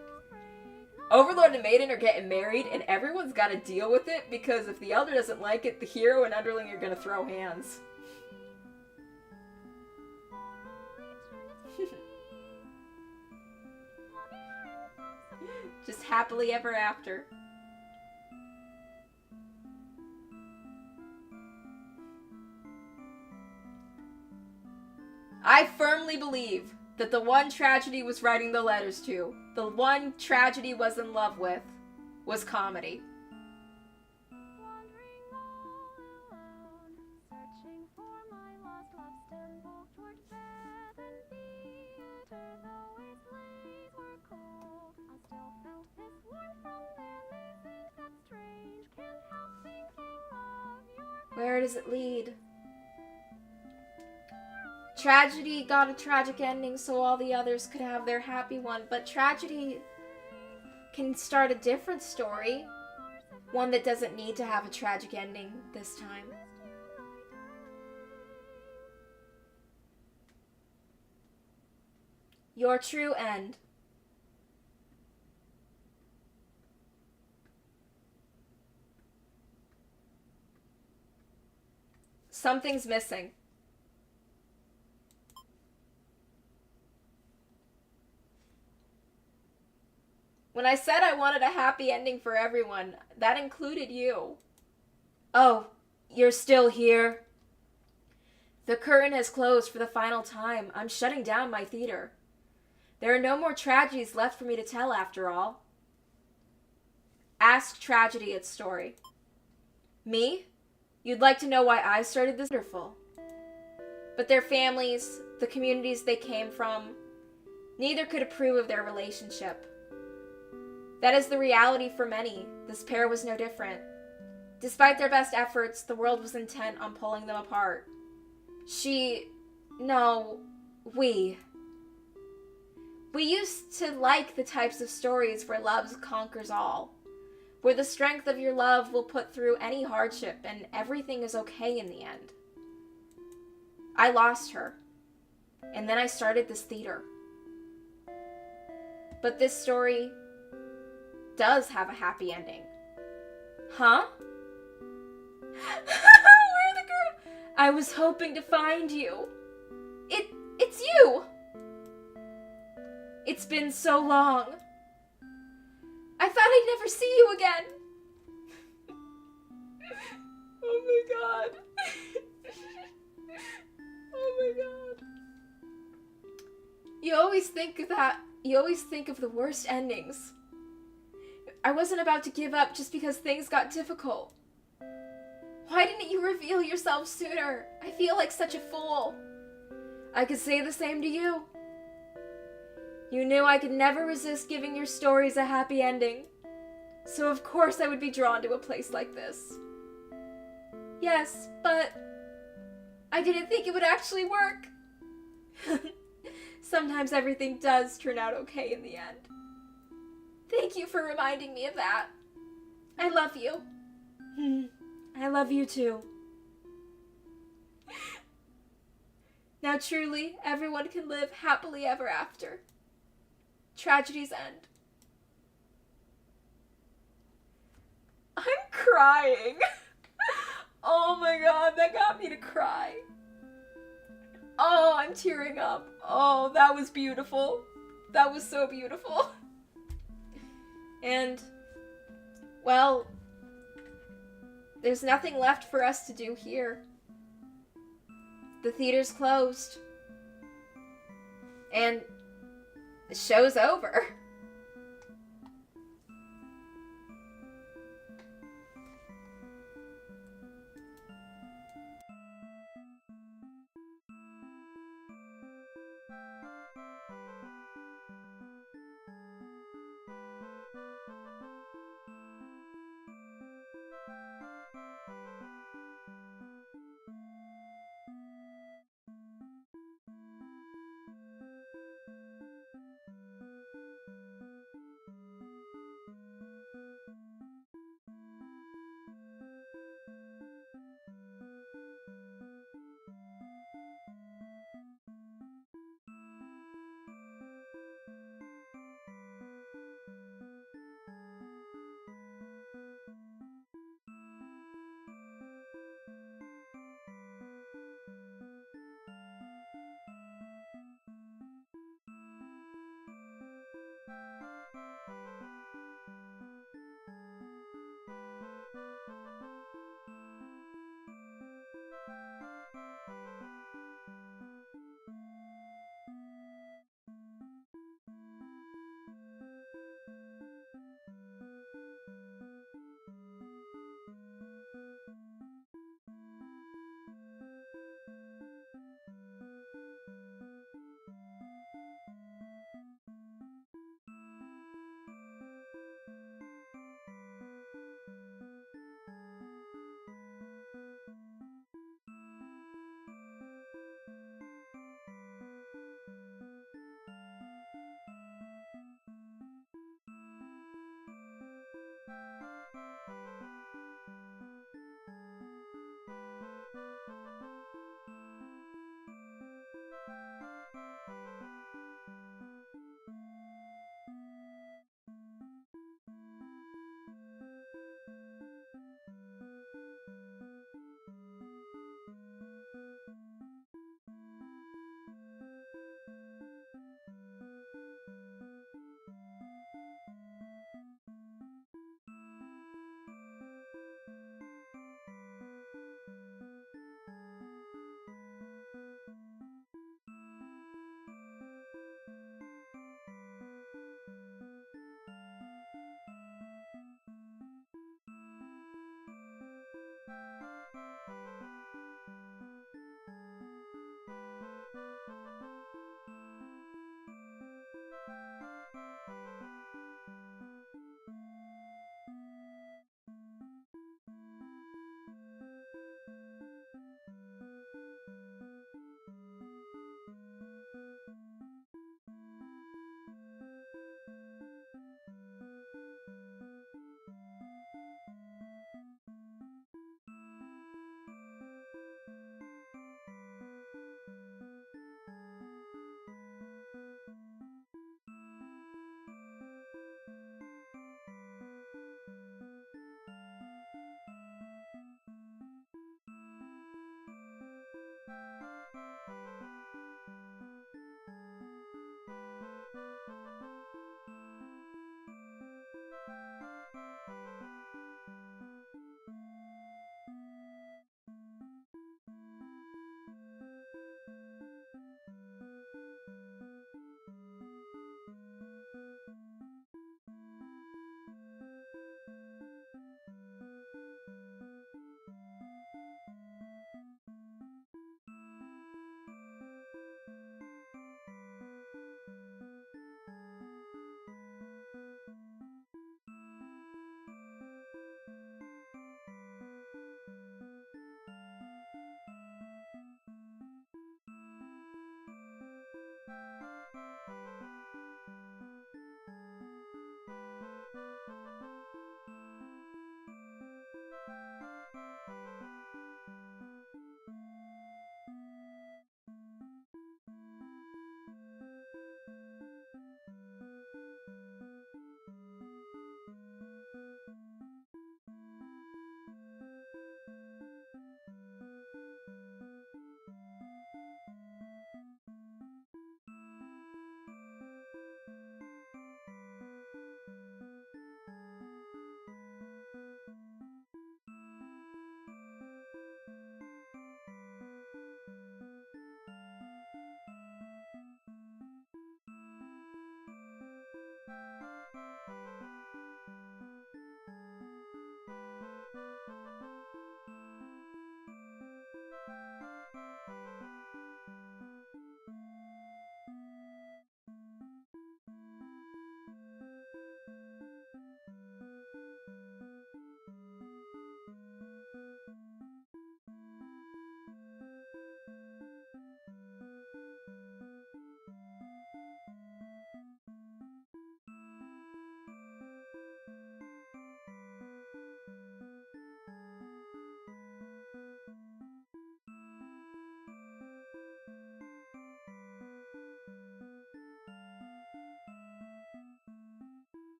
Overlord and Maiden are getting married, and everyone's got to deal with it, because if the Elder doesn't like it, the hero and Underling are going to throw hands. Just happily ever after. I firmly believe that the one Tragedy was writing the letters to, the one Tragedy was in love with, was Comedy. Where does it lead? Tragedy got a tragic ending so all the others could have their happy one, but Tragedy can start a different story. One that doesn't need to have a tragic ending this time. Your true end. Something's missing. When I said I wanted a happy ending for everyone, that included you. Oh, you're still here? The curtain has closed for the final time. I'm shutting down my theater. There are no more tragedies left for me to tell after all. Ask Tragedy its story. Me? You'd like to know why I started this? Wonderful. But their families, the communities they came from, neither could approve of their relationship. That is the reality for many. This pair was no different. Despite their best efforts, the world was intent on pulling them apart. We used to like the types of stories where love conquers all, where the strength of your love will put through any hardship and everything is okay in the end. I lost her, and then I started this theater. But this story does have a happy ending. Huh? Where the girl? I was hoping to find you. It's you. It's been so long. I thought I'd never see you again. Oh my god. Oh my god. You always think of that. You always think of the worst endings. I wasn't about to give up just because things got difficult. Why didn't you reveal yourself sooner? I feel like such a fool. I could say the same to you. You knew I could never resist giving your stories a happy ending. So of course I would be drawn to a place like this. Yes, but I didn't think it would actually work. Sometimes everything does turn out okay in the end. Thank you for reminding me of that. I love you. I love you too. Now truly, everyone can live happily ever after. Tragedy's end. I'm crying. Oh my god, that got me to cry. Oh, I'm tearing up. Oh, that was beautiful. That was so beautiful. And, well, there's nothing left for us to do here. The theater's closed. And the show's over.